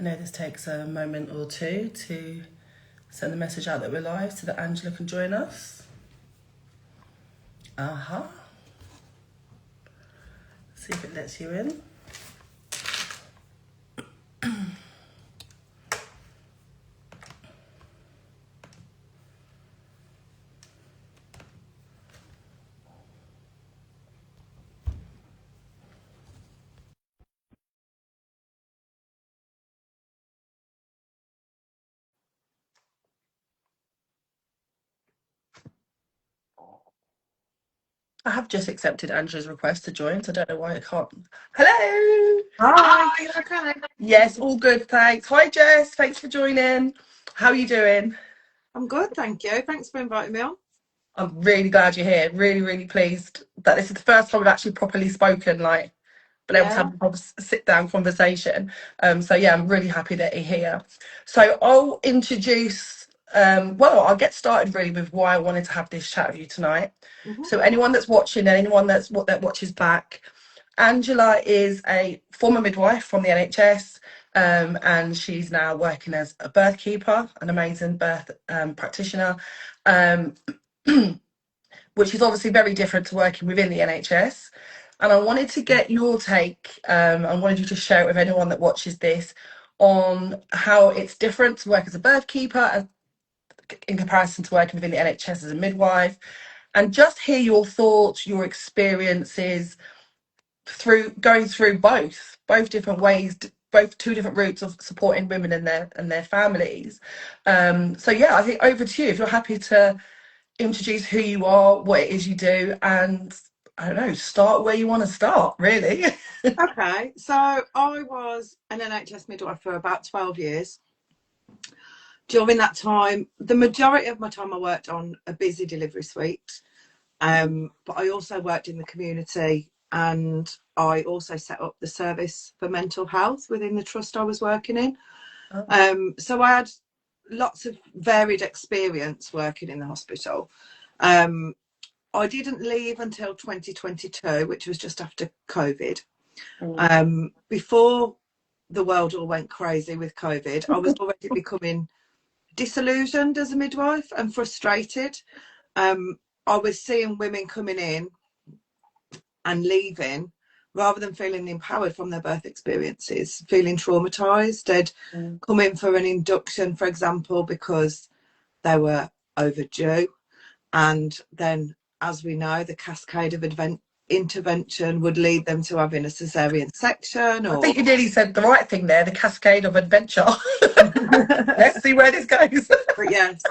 know this takes a moment or two to send the message out that we're live so that Angela can join us. See if it lets you in. I have just accepted Angela's request to join, so I don't know why I can't. Hello! Hi, okay. Yes, all good, thanks. Hi, Jess. Thanks for joining. How are you doing? I'm good, thank you. Thanks for inviting me on. I'm really glad you're here. Really, really pleased that this is the first time we've actually properly spoken, like, been able to Yeah. have a proper sit-down conversation. So yeah, I'm really happy that you're here. So I'll introduce, I'll get started really with why I wanted to have this chat with you tonight. Hmm. So anyone that's watching and anyone that watches back, Angela is a former midwife from the NHS, and she's now working as a birthkeeper, an amazing birth practitioner, um, which is obviously very different to working within the NHS. And I wanted to get your take. I wanted you to share it with anyone that watches this on how it's different to work as a birthkeeper in comparison to working within the NHS as a midwife, and just hear your thoughts, your experiences through going through both different ways, both two different routes of supporting women and their families. So yeah, I think over to you if you're happy to introduce who you are, what it is you do, and I don't know, start where you want to start, really. Okay, so I was an NHS midwife for about 12 years. During that time, the majority of my time I worked on a busy delivery suite, but I also worked in the community, and I also set up the service for mental health within the trust I was working in. So I had lots of varied experience working in the hospital. I didn't leave until 2022, which was just after COVID. Before the world all went crazy with COVID, I was already becoming disillusioned as a midwife and frustrated. I was seeing women coming in and leaving rather than feeling empowered from their birth experiences, feeling traumatized. They'd come in for an induction, for example, because they were overdue. And then, as we know, the cascade of intervention would lead them to having a cesarean section. I Or think you nearly said the right thing there, the cascade of adventure. Let's see where this goes. But yes,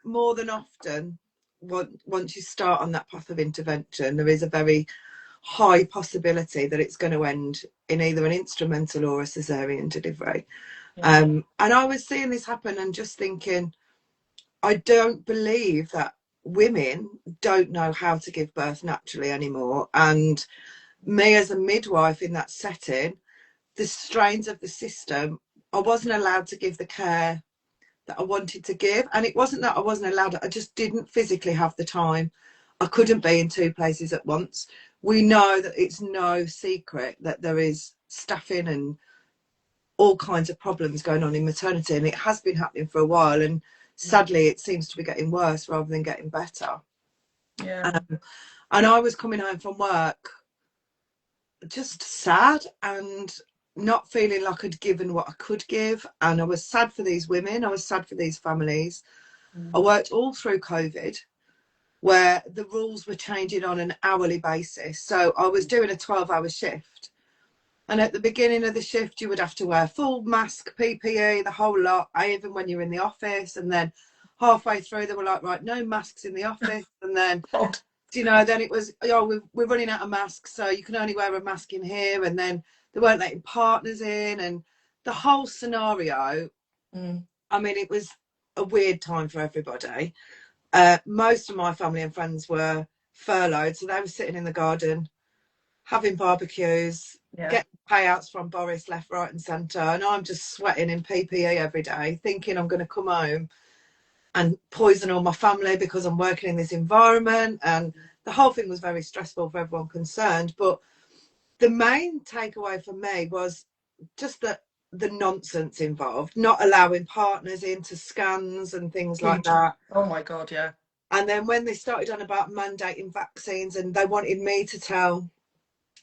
more than often, once you start on that path of intervention, there is a very high possibility that it's going to end in either an instrumental or a cesarean delivery. And I was seeing this happen and just thinking, I don't believe that women don't know how to give birth naturally anymore. And me as a midwife in that setting, the strains of the system, I wasn't allowed to give the care that I wanted to give. And it wasn't that I wasn't allowed, I just didn't physically have the time. I couldn't be in two places at once. We know that it's no secret that there is staffing and all kinds of problems going on in maternity, and it has been happening for a while, and sadly it seems to be getting worse rather than getting better. And I was coming home from work just sad and not feeling like I'd given what I could give, and I was sad for these women, I was sad for these families. I worked all through COVID where the rules were changing on an hourly basis, so I was doing a 12-hour shift. And at the beginning of the shift, you would have to wear full mask, PPE, the whole lot, even when you're in the office. And then halfway through, they were like, right, no masks in the office. And then, then it was, we're running out of masks, so you can only wear a mask in here. And then they weren't letting partners in. And the whole scenario, I mean, it was a weird time for everybody. Most of my family and friends were furloughed, so they were sitting in the garden having barbecues, getting payouts from Boris left, right and centre, and I'm just sweating in PPE every day, thinking I'm going to come home and poison all my family because I'm working in this environment. And the whole thing was very stressful for everyone concerned. But the main takeaway for me was just that the nonsense involved, not allowing partners into scans and things like Huge. that. Oh my God, yeah. And then when they started on about mandating vaccines, and they wanted me to tell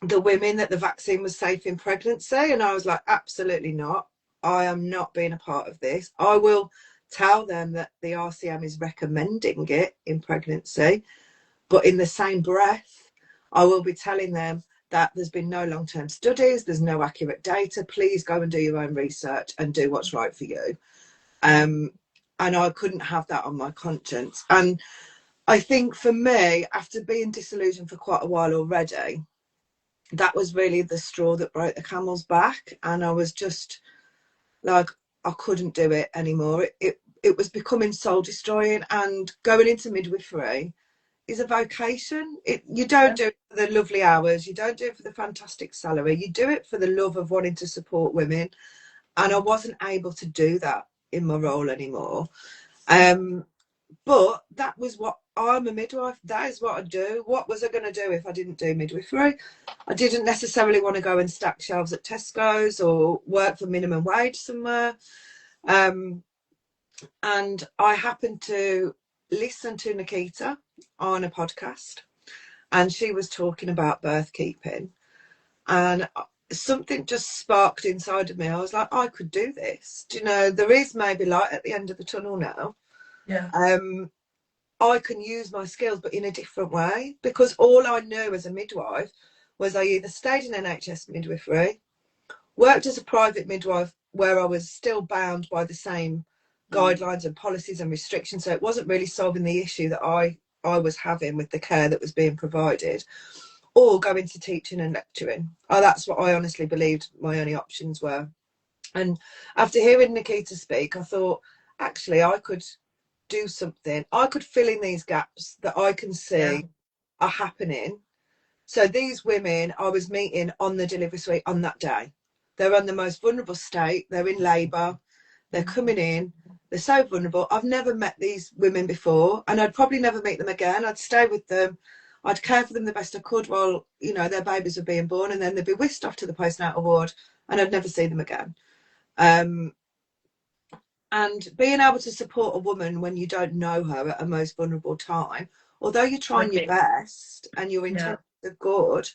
the women that the vaccine was safe in pregnancy, and I was like, absolutely not. I am not being a part of this. I will tell them that the RCM is recommending it in pregnancy, but in the same breath, I will be telling them that there's been no long-term studies, there's no accurate data. Please go and do your own research and do what's right for you. And I couldn't have that on my conscience. And I think for me, after being disillusioned for quite a while already, that was really the straw that broke the camel's back. And I was just like, I couldn't do it anymore. It was becoming soul destroying, and going into midwifery is a vocation. You don't do it for the lovely hours, you don't do it for the fantastic salary, you do it for the love of wanting to support women. And I wasn't able to do that in my role anymore. But that was what I'm a midwife. That is what I do. What was I going to do if I didn't do midwifery? I didn't necessarily want to go and stack shelves at Tesco's or work for minimum wage somewhere. And I happened to listen to Nikita on a podcast, and she was talking about birth keeping, and something just sparked inside of me. I was like, I could do this. Do you know, there is maybe light at the end of the tunnel now. Yeah. I can use my skills, but in a different way, because all I knew as a midwife was I either stayed in NHS midwifery, worked as a private midwife where I was still bound by the same guidelines and policies and restrictions. So it wasn't really solving the issue that I was having with the care that was being provided, or go into teaching and lecturing. Oh, that's what I honestly believed my only options were. And after hearing Nikita speak, I thought, actually, I could do something. I could fill in these gaps that I can see are happening. So these women I was meeting on the delivery suite on that day, they're in the most vulnerable state. They're in labour. They're coming in. They're so vulnerable. I've never met these women before, and I'd probably never meet them again. I'd stay with them. I'd care for them the best I could while, you know, their babies were being born, and then they'd be whisked off to the postnatal ward, and I'd never see them again. And being able to support a woman when you don't know her at a most vulnerable time, although you're trying your best and your intentions are good,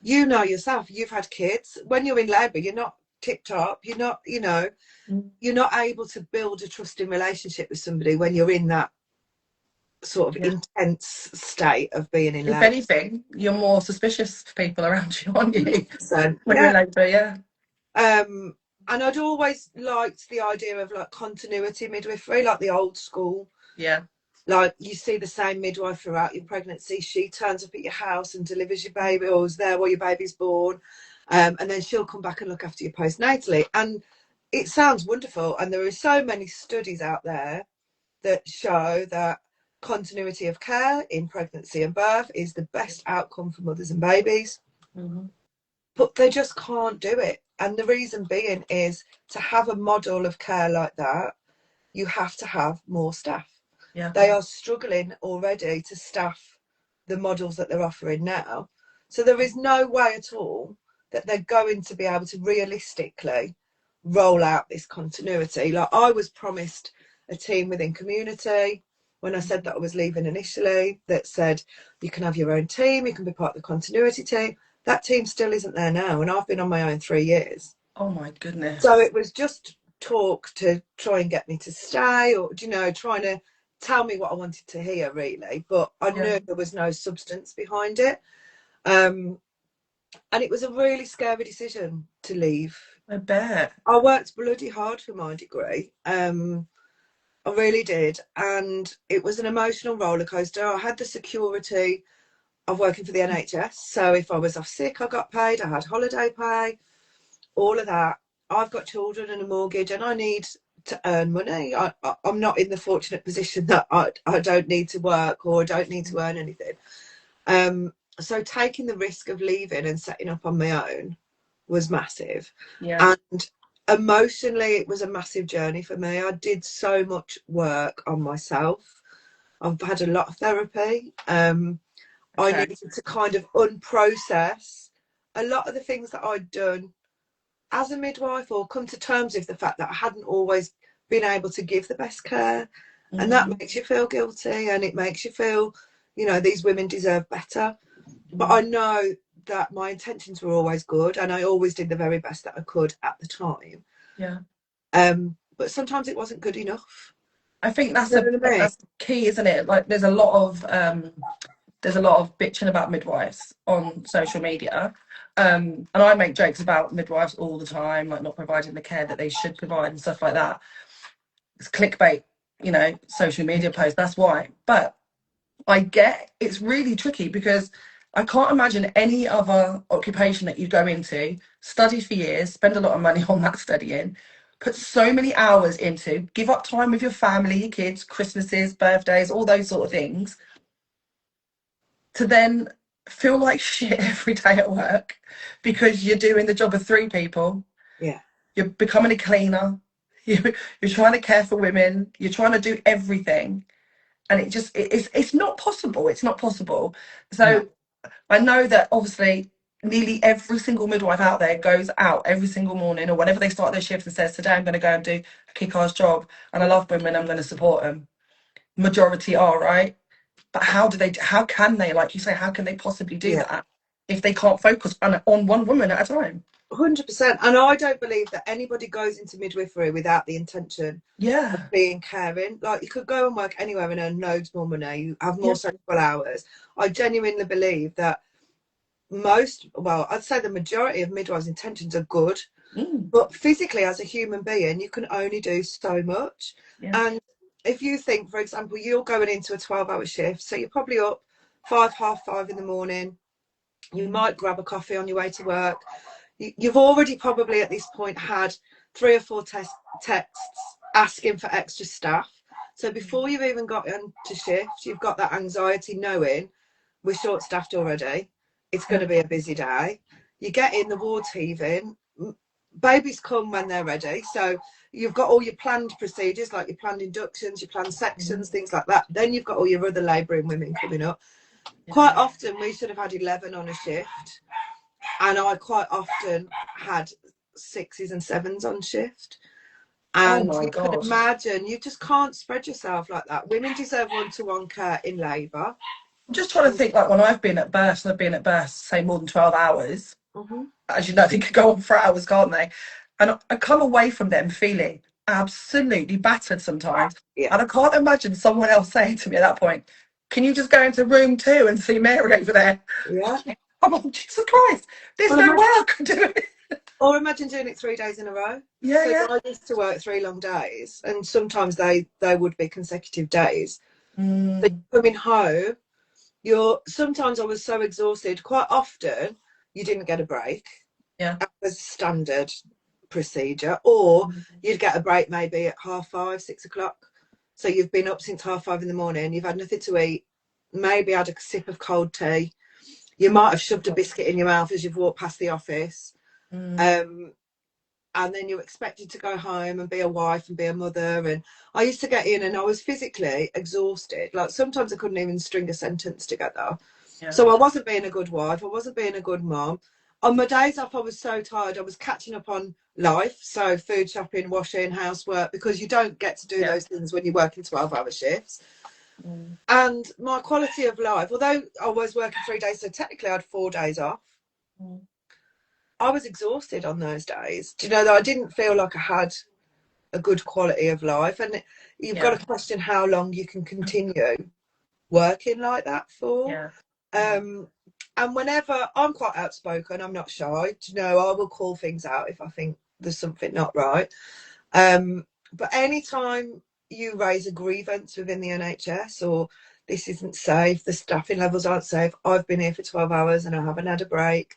you know yourself, you've had kids. When you're in labour, you're not tip-top. You're not, you know, you're not able to build a trusting relationship with somebody when you're in that sort of intense state of being in If labour. anything, you're more suspicious of people around you, aren't you? So, When you're in labour, yeah. And I'd always liked the idea of like continuity midwifery, like the old school. Yeah. Like you see the same midwife throughout your pregnancy. She turns up at your house and delivers your baby, or is there while your baby's born. And then she'll come back and look after you postnatally. And it sounds wonderful. And there are so many studies out there that show that continuity of care in pregnancy and birth is the best outcome for mothers and babies. But they just can't do it. And the reason being is, to have a model of care like that, you have to have more staff. Yeah. They are struggling already to staff the models that they're offering now. So there is no way at all that they're going to be able to realistically roll out this continuity. Like, I was promised a team within community when I said that I was leaving initially, that said, you can have your own team, you can be part of the continuity team. That team still isn't there now, and I've been on my own 3 years. Oh my goodness. So it was just talk to try and get me to stay, or, you know, trying to tell me what I wanted to hear, really. But I knew there was no substance behind it. And it was a really scary decision to leave. I bet. I worked bloody hard for my degree. I really did. And it was an emotional roller coaster. I had the security of working for the NHS. So if I was off sick, I got paid. I had holiday pay, all of that. I've got children and a mortgage, and I need to earn money. I'm not in the fortunate position that I don't need to work or don't need to earn anything. So taking the risk of leaving and setting up on my own was massive. Yeah. And emotionally, it was a massive journey for me. I did so much work on myself. I've had a lot of therapy. I needed to kind of unprocess a lot of the things that I'd done as a midwife or come to terms with the fact that I hadn't always been able to give the best care. And that makes you feel guilty, and it makes you feel, you know, these women deserve better. But I know that my intentions were always good, and I always did the very best that I could at the time. Yeah. But sometimes it wasn't good enough. I think You know what I mean? that's key, isn't it? Like there's a lot of bitching about midwives on social media. And I make jokes about midwives all the time, like not providing the care that they should provide and stuff like that. It's clickbait, you know, social media posts, that's why. But I get it's really tricky because I can't imagine any other occupation that you go into, study for years, spend a lot of money on that studying, put so many hours into, give up time with your family, your kids, Christmases, birthdays, all those sort of things, to then feel like shit every day at work because you're doing the job of three people. Yeah. You're becoming a cleaner. You're trying to care for women. You're trying to do everything. And it's not possible. It's not possible. No. So I know that obviously nearly every single midwife out there goes out every single morning or whenever they start their shifts and says, today I'm going to go and do a kick-ass job and I love women, I'm going to support them. Majority are, right? But how can they, like you say, how can they possibly do Yeah. that if they can't focus on one woman at a time? 100%. And I don't believe that anybody goes into midwifery without the intention of Yeah. being caring. Like, you could go and work anywhere and earn loads more money, you have Yeah. more sociable hours. I genuinely believe that I'd say the majority of midwives' intentions are good, but physically, as a human being, you can only do so much. Yeah. And if you think, for example, you're going into a 12-hour shift, so you're probably up 5:30 in the morning, you might grab a coffee on your way to work. You've already probably at this point had 3 or 4 texts asking for extra staff. So before you've even got into shift, you've got that anxiety knowing we're short staffed already. It's going to be a busy day. You get in, the ward's heaving. Babies come when they're ready. So you've got all your planned procedures, like your planned inductions, your planned sections, things like that. Then you've got all your other labouring women coming up. Quite often we should have had 11 on a shift, and I quite often had 6s and 7s on shift. Oh And my you can God. imagine, you just can't spread yourself like that. Women deserve one-to-one care in labour. I'm just trying to think, like when I've been at births, and I've been at births, say more than 12 hours, as you know, they could go on for hours, can't they? And I come away from them feeling absolutely battered sometimes. Yeah. And I can't imagine someone else saying to me at that point, can you just go into room 2 and see Mary over there? Yeah. I'm like, Jesus Christ, there's Well, no way I could do it. or imagine doing it 3 days in a row. Yeah, So yeah. I used to work 3 long days, and sometimes they would be consecutive days. So coming home, sometimes I was so exhausted. Quite often, you didn't get a break. Yeah. That was standard procedure, or you'd get a break maybe at 5:30, 6 o'clock. So you've been up since 5:30 in the morning, you've had nothing to eat, maybe had a sip of cold tea, you might have shoved a biscuit in your mouth as you've walked past the office, and then you're expected to go home and be a wife and be a mother. And I used to get in and I was physically exhausted. Like sometimes I couldn't even string a sentence together. Yeah. So I wasn't being a good wife, I wasn't being a good mom. On my days off, I was so tired, I was catching up on life. So food shopping, washing, housework, because you don't get to do those things when you work in 12-hour shifts. And my quality of life, although I was working 3 days, so technically I had 4 days off, I was exhausted on those days. Do you know that I didn't feel like I had a good quality of life? And you've got to question how long you can continue working like that for. Yeah. And whenever I'm quite outspoken, I'm not shy. Do you know, I will call things out if I think there's something not right. But anytime you raise a grievance within the NHS, or this isn't safe, the staffing levels aren't safe, I've been here for 12 hours and I haven't had a break,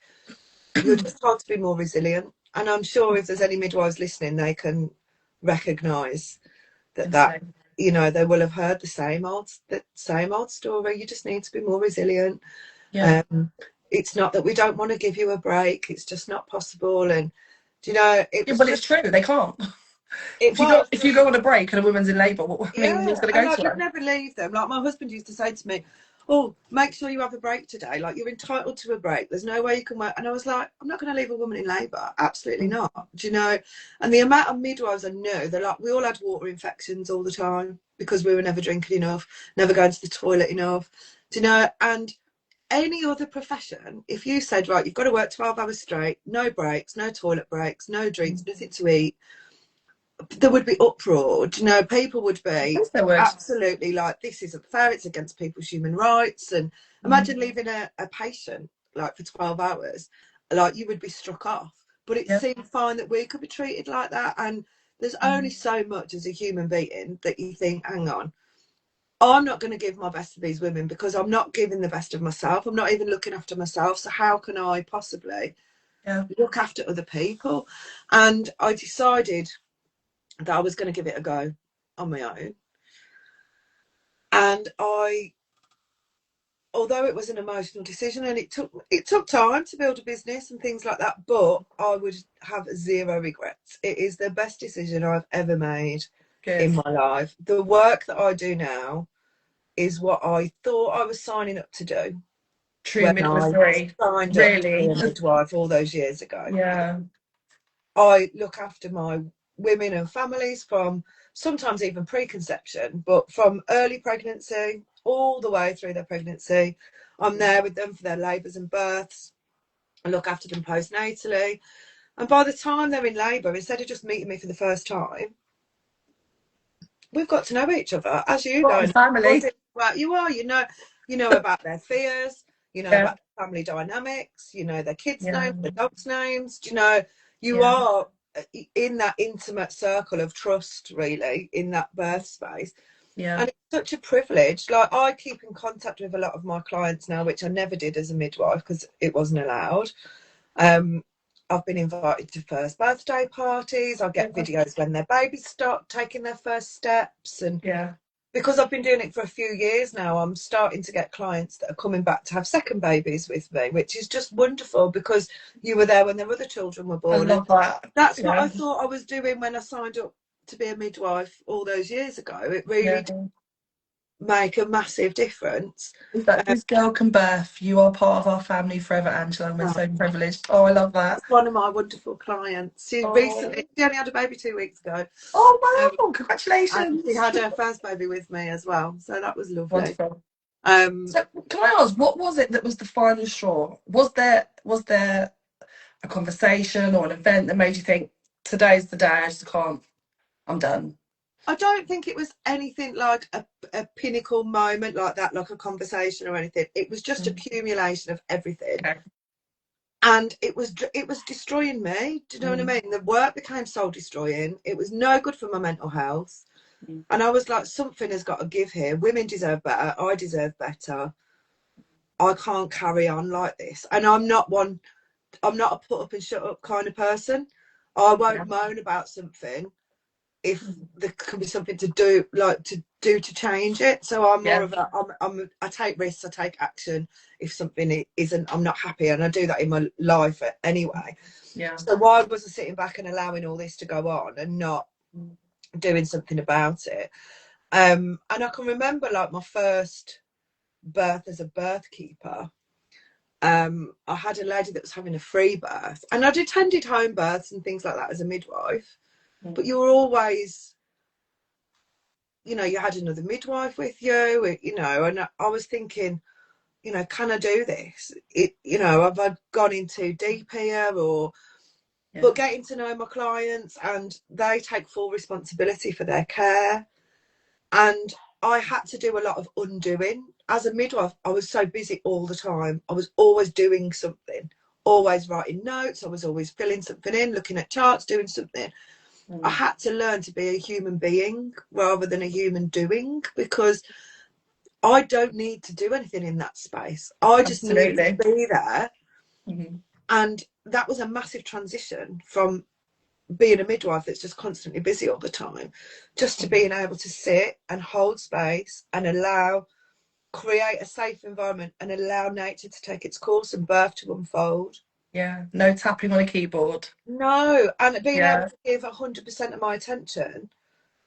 you're just trying to be more resilient. And I'm sure if there's any midwives listening, they can recognise that you know, they will have heard the same old story. You just need to be more resilient. Yeah. It's not that we don't want to give you a break, it's just not possible. And do you know, It's true, they can't. If you go on a break and a woman's in labour, who's going to go to her? I'd never leave them. Like my husband used to say to me, oh, make sure you have a break today. Like, you're entitled to a break. There's no way you can work. And I was like, I'm not going to leave a woman in labour. Absolutely not. Do you know? And the amount of midwives I knew, they're like, we all had water infections all the time because we were never drinking enough, never going to the toilet enough. Do you know? And any other profession, if you said, right, you've got to work 12 hours straight, no breaks, no toilet breaks, no drinks, nothing to eat, there would be uproar. Do you know, people would be Yes, there would. absolutely like, this isn't fair, it's against people's human rights. And imagine leaving a patient like for 12 hours, like, you would be struck off. But it Yep. seemed fine that we could be treated like that. And there's only so much as a human being that you think, hang on, I'm not going to give my best to these women because I'm not giving the best of myself. I'm not even looking after myself. So how can I possibly look after other people? And I decided that I was going to give it a go on my own. And although it was an emotional decision and it took time to build a business and things like that, but I would have zero regrets. It is the best decision I've ever made in my life. The work that I do now is what I thought I was signing up to do True when I midwifery. signed up to be Really? a midwife all those years ago. Yeah. I look after my women and families from sometimes even preconception, but from early pregnancy all the way through their pregnancy. I'm there with them for their labours and births. I look after them postnatally. And by the time they're in labour, instead of just meeting me for the first time, we've got to know each other, as you know. Family. Well, you know about their fears, you know Yeah. about family dynamics, you know their kids' Yeah. names, their dogs' names. Do you know, you Yeah. are in that intimate circle of trust, really, in that birth space. Yeah. And it's such a privilege. Like, I keep in contact with a lot of my clients now, which I never did as a midwife because it wasn't allowed. I've been invited to first birthday parties. I get videos when their babies start taking their first steps. And because I've been doing it for a few years now, I'm starting to get clients that are coming back to have second babies with me, which is just wonderful because you were there when their other children were I born. love that. That's what I thought I was doing when I signed up to be a midwife all those years ago. It really did make a massive difference. Is that this girl can birth? You are part of our family forever, Angela, and we're so privileged. Oh, I love that. That's one of my wonderful clients. She only had a baby 2 weeks ago. Oh wow! And she Congratulations. had her first baby with me as well, so that was lovely. Wonderful. So can I ask, what was it that was the final straw? Was there a conversation or an event that made you think today's the day? I just can't. I'm done. I don't think it was anything like a pinnacle moment like that, like a conversation or anything. It was just accumulation of everything. Okay. And it was destroying me. Do you know what I mean? The work became soul destroying. It was no good for my mental health. And I was like, something has got to give here. Women deserve better. I deserve better. I can't carry on like this. And I'm not a put up and shut up kind of person. I won't moan about something if there can be something to do to change it. So I'm more of I take risks, I take action if something isn't, I'm not happy, and I do that in my life anyway. So why was I sitting back and allowing all this to go on and not doing something about it? And I can remember, like, my first birth as a birthkeeper. I had a lady that was having a free birth, and I'd attended home births and things like that as a midwife, but you were always, you know, you had another midwife with you, you know, and I was thinking, you know, can I do this? You know, have I gone in too deep here? But getting to know my clients, and they take full responsibility for their care. And I had to do a lot of undoing. As a midwife, I was so busy all the time. I was always doing something, always writing notes. I was always filling something in, looking at charts, doing something. I had to learn to be a human being rather than a human doing, because I don't need to do anything in that space. I just need to be there. And that was a massive transition from being a midwife that's just constantly busy all the time, just to being able to sit and hold space and create a safe environment and allow nature to take its course and birth to unfold. No tapping on a keyboard. No, and being able to give 100% of my attention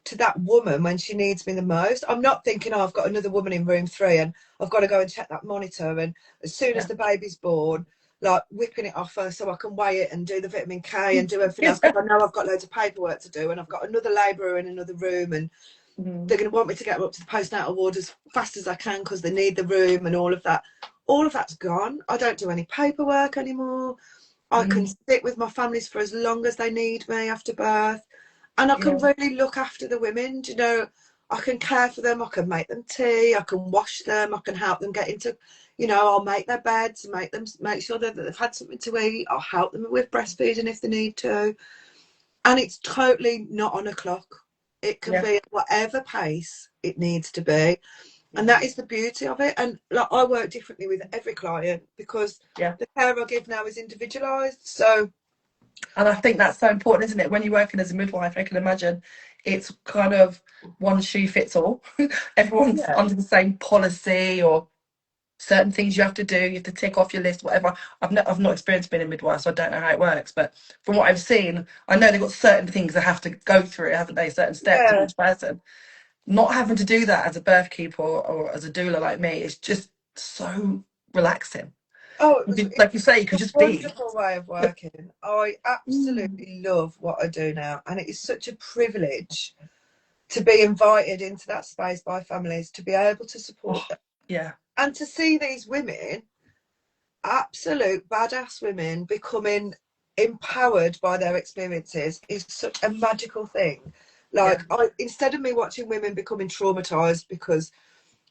to that woman when she needs me the most. I'm not thinking, oh, I've got another woman in room 3 and I've got to go and check that monitor, and as soon as Yeah. the baby's born, like whipping it off her so I can weigh it and do the vitamin K and do everything Yeah. else, because I know I've got loads of paperwork to do, and I've got another labourer in another room, and Mm. they're going to want me to get her up to the postnatal ward as fast as I can because they need the room, and all of that. All of that's gone. I don't do any paperwork anymore. I can Mm. sit with my families for as long as they need me after birth, and I can Yeah. really look after the women. You know, I can care for them. I can make them tea. I can wash them. I can help them get into, you know, I'll make their beds, make sure that they've had something to eat. I'll help them with breastfeeding if they need to, and it's totally not on a clock. It can Yeah. be at whatever pace it needs to be, and that is the beauty of it. And like, I work differently with every client because Yeah. the care I give now is individualized. So And I think that's so important, isn't it? When you're working as a midwife, I can imagine it's kind of one shoe fits all. Everyone's yeah, under the same policy, or certain things you have to do. You have to tick off your list, whatever. I've not experienced being a midwife, so I don't know how it works. But from what I've seen, I know they've got certain things they have to go through, haven't they? Certain steps with yeah. each person. Not having to do that as a birth keeper, or as a doula like me, is just so relaxing. Oh, Like you say, you it's could a just be. wonderful way of working. I Mm. absolutely love what I do now, and it is such a privilege to be invited into that space by families, to be able to support Oh, them, yeah. and to see these women, absolute badass women, becoming empowered by their experiences is such a magical thing. Yeah. Like, instead of me watching women becoming traumatized because,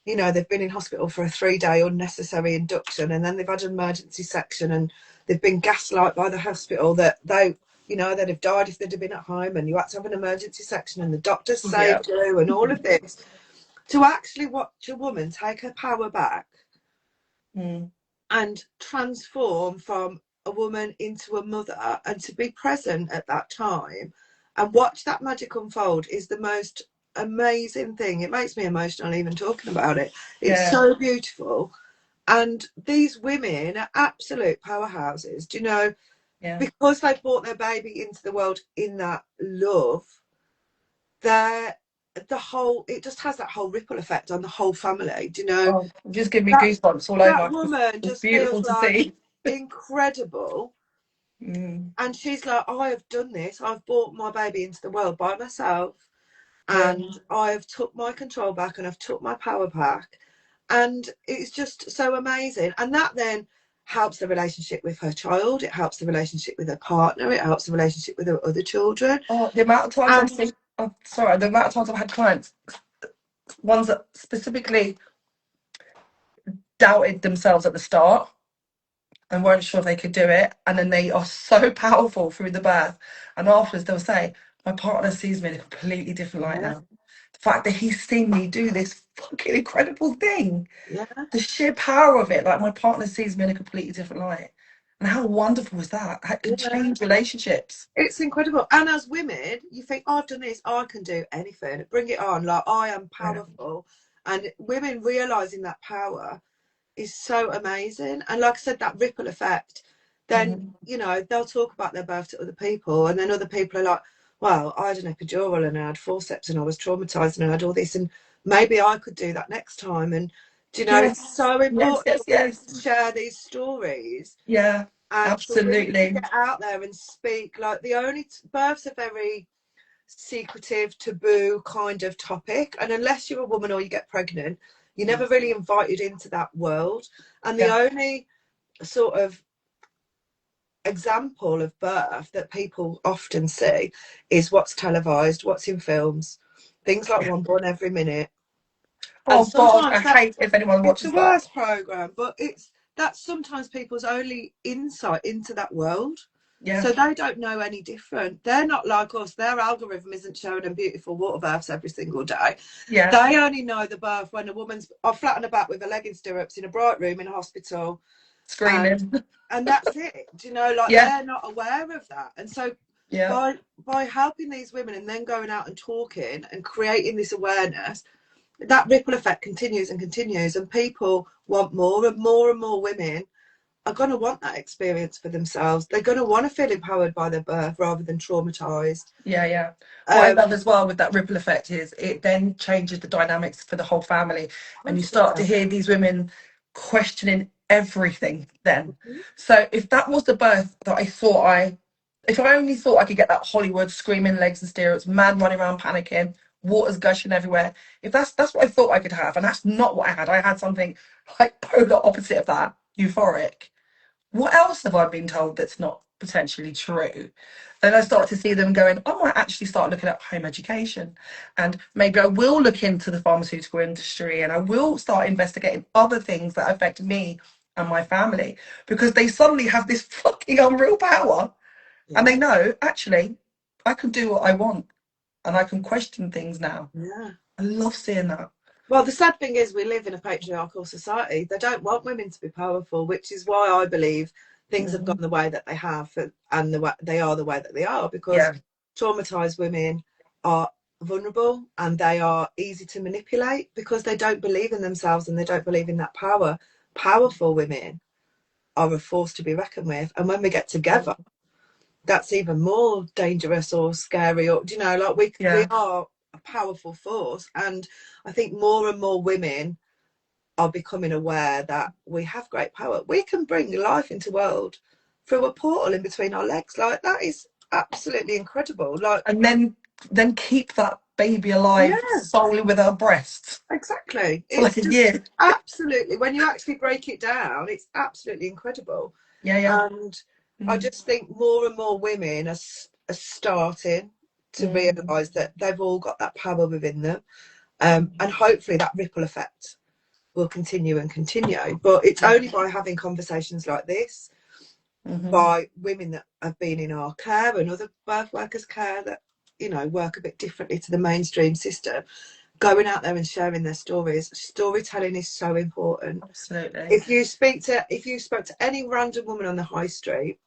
you know, they've been in hospital for a 3-day unnecessary induction, and then they've had an emergency section, and they've been gaslight by the hospital that they, you know, they'd have died if they'd have been at home, and you had to have an emergency section, and the doctor Yeah. saved you, and all of this. To actually watch a woman take her power back Mm. and transform from a woman into a mother, and to be present at that time and watch that magic unfold is the most amazing thing. It makes me emotional even talking about it. It's Yeah. so beautiful. And these women are absolute powerhouses, do you know, Yeah. because they brought their baby into the world in that love. They're the whole, it just has that whole ripple effect on the whole family, do you know. Oh, just give me that goosebumps all that over. woman It's just beautiful feels to like see. incredible. Mm. And she's like, I have done this. I've brought my baby into the world by myself, Yeah. and I have took my control back, and I've took my power back. And it's just so amazing. And that then helps the relationship with her child. It helps the relationship with her partner. It helps the relationship with her other children. Oh, the amount of times I've And seen. Oh, sorry, the amount of times I've had clients, ones that specifically doubted themselves at the start and weren't sure if they could do it, and then they are so powerful through the birth, and afterwards they'll say, "My partner sees me in a completely different light yeah, now. The fact that he's seen me do this fucking incredible thing, yeah, the sheer power of it, like my partner sees me in a completely different light." And how wonderful is that? That can yeah. change relationships. It's incredible. And as women, you think, oh, I've done this, I can do anything. Bring it on. Like, I am Yeah. powerful. And women realizing that power is so amazing. And like I said, that ripple effect, then, Mhm. you know, they'll talk about their birth to other people. And then other people are like, well, I had an epidural and I had forceps and I was traumatized and I had all this. And maybe I could do that next time. And, do you know, it's Yes, so yes, important yes, for women yes. to share these stories Yeah, and for women to absolutely. get out there and speak. Like, the only birth's a very secretive, taboo kind of topic, and unless you're a woman or you get pregnant, you're never really invited into that world. And the Yeah. only sort of example of birth that people often see is what's televised, what's in films, things like Yeah. One Born Every Minute. And Oh God, I sometimes that hate if anyone it's the watches that. worst program, but it's that's sometimes people's only insight into that world. Yeah, So they don't know any different. They're not like us. Their algorithm isn't showing them beautiful water births every single day. yeah, They only know the birth when a woman's flat on her back with her leg in stirrups in a bright room in a hospital, and screaming. that's it. Do you know, like, Yeah, they're not aware of that. And so yeah. by helping these women and then going out and talking and creating this awareness, that ripple effect continues and continues, and people want more and more and more women are going to want that experience for themselves. They're going to want to feel empowered by their birth rather than traumatized. Yeah, yeah. What I Um, love as well with that ripple effect is it then changes the dynamics for the whole family. And you start to 100%. hear these women questioning everything then. So if that was the birth that if I only thought I could get that Hollywood screaming legs and steroids, man running around panicking, waters gushing everywhere. If that's what I thought I could have, and that's not what I had. I had something like polar opposite of that, euphoric. What else have I been told that's not potentially true? Then I start to see them going, I might actually start looking at home education. And maybe I will look into the pharmaceutical industry and I will start investigating other things that affect me and my family because they suddenly have this fucking unreal power and they Yeah, know, actually, I can do what I want and I can question things now. yeah. I love seeing that. Well, the sad thing is we live in a patriarchal society. They don't want women to be powerful, which is why I believe things have gone Mhm. the way that they have, and they are the way that they are, because Yeah, traumatized women are vulnerable and they are easy to manipulate because they don't believe in themselves and they don't believe in that power. Powerful women are a force to be reckoned with. And when we get together, that's even more dangerous or scary, or like we yeah. are a powerful force. And I think more and more women are becoming aware that we have great power. We can bring life into the world through a portal in between our legs. Like, that is absolutely incredible. Like, And then keep that baby alive yeah, solely with her breasts exactly. for like It's a just year. absolutely, when you actually break it down, it's absolutely incredible. Yeah, yeah. And I Mm, just think more and more women are starting to mm, realise that they've all got that power within them. And hopefully that ripple effect will continue and continue. But it's yeah. only by having conversations like this, Hmm. by women that have been in our care and other birth workers' care that, work a bit differently to the mainstream system, going out there and sharing their stories. Storytelling is so important. Absolutely. If you spoke to any random woman on the high street,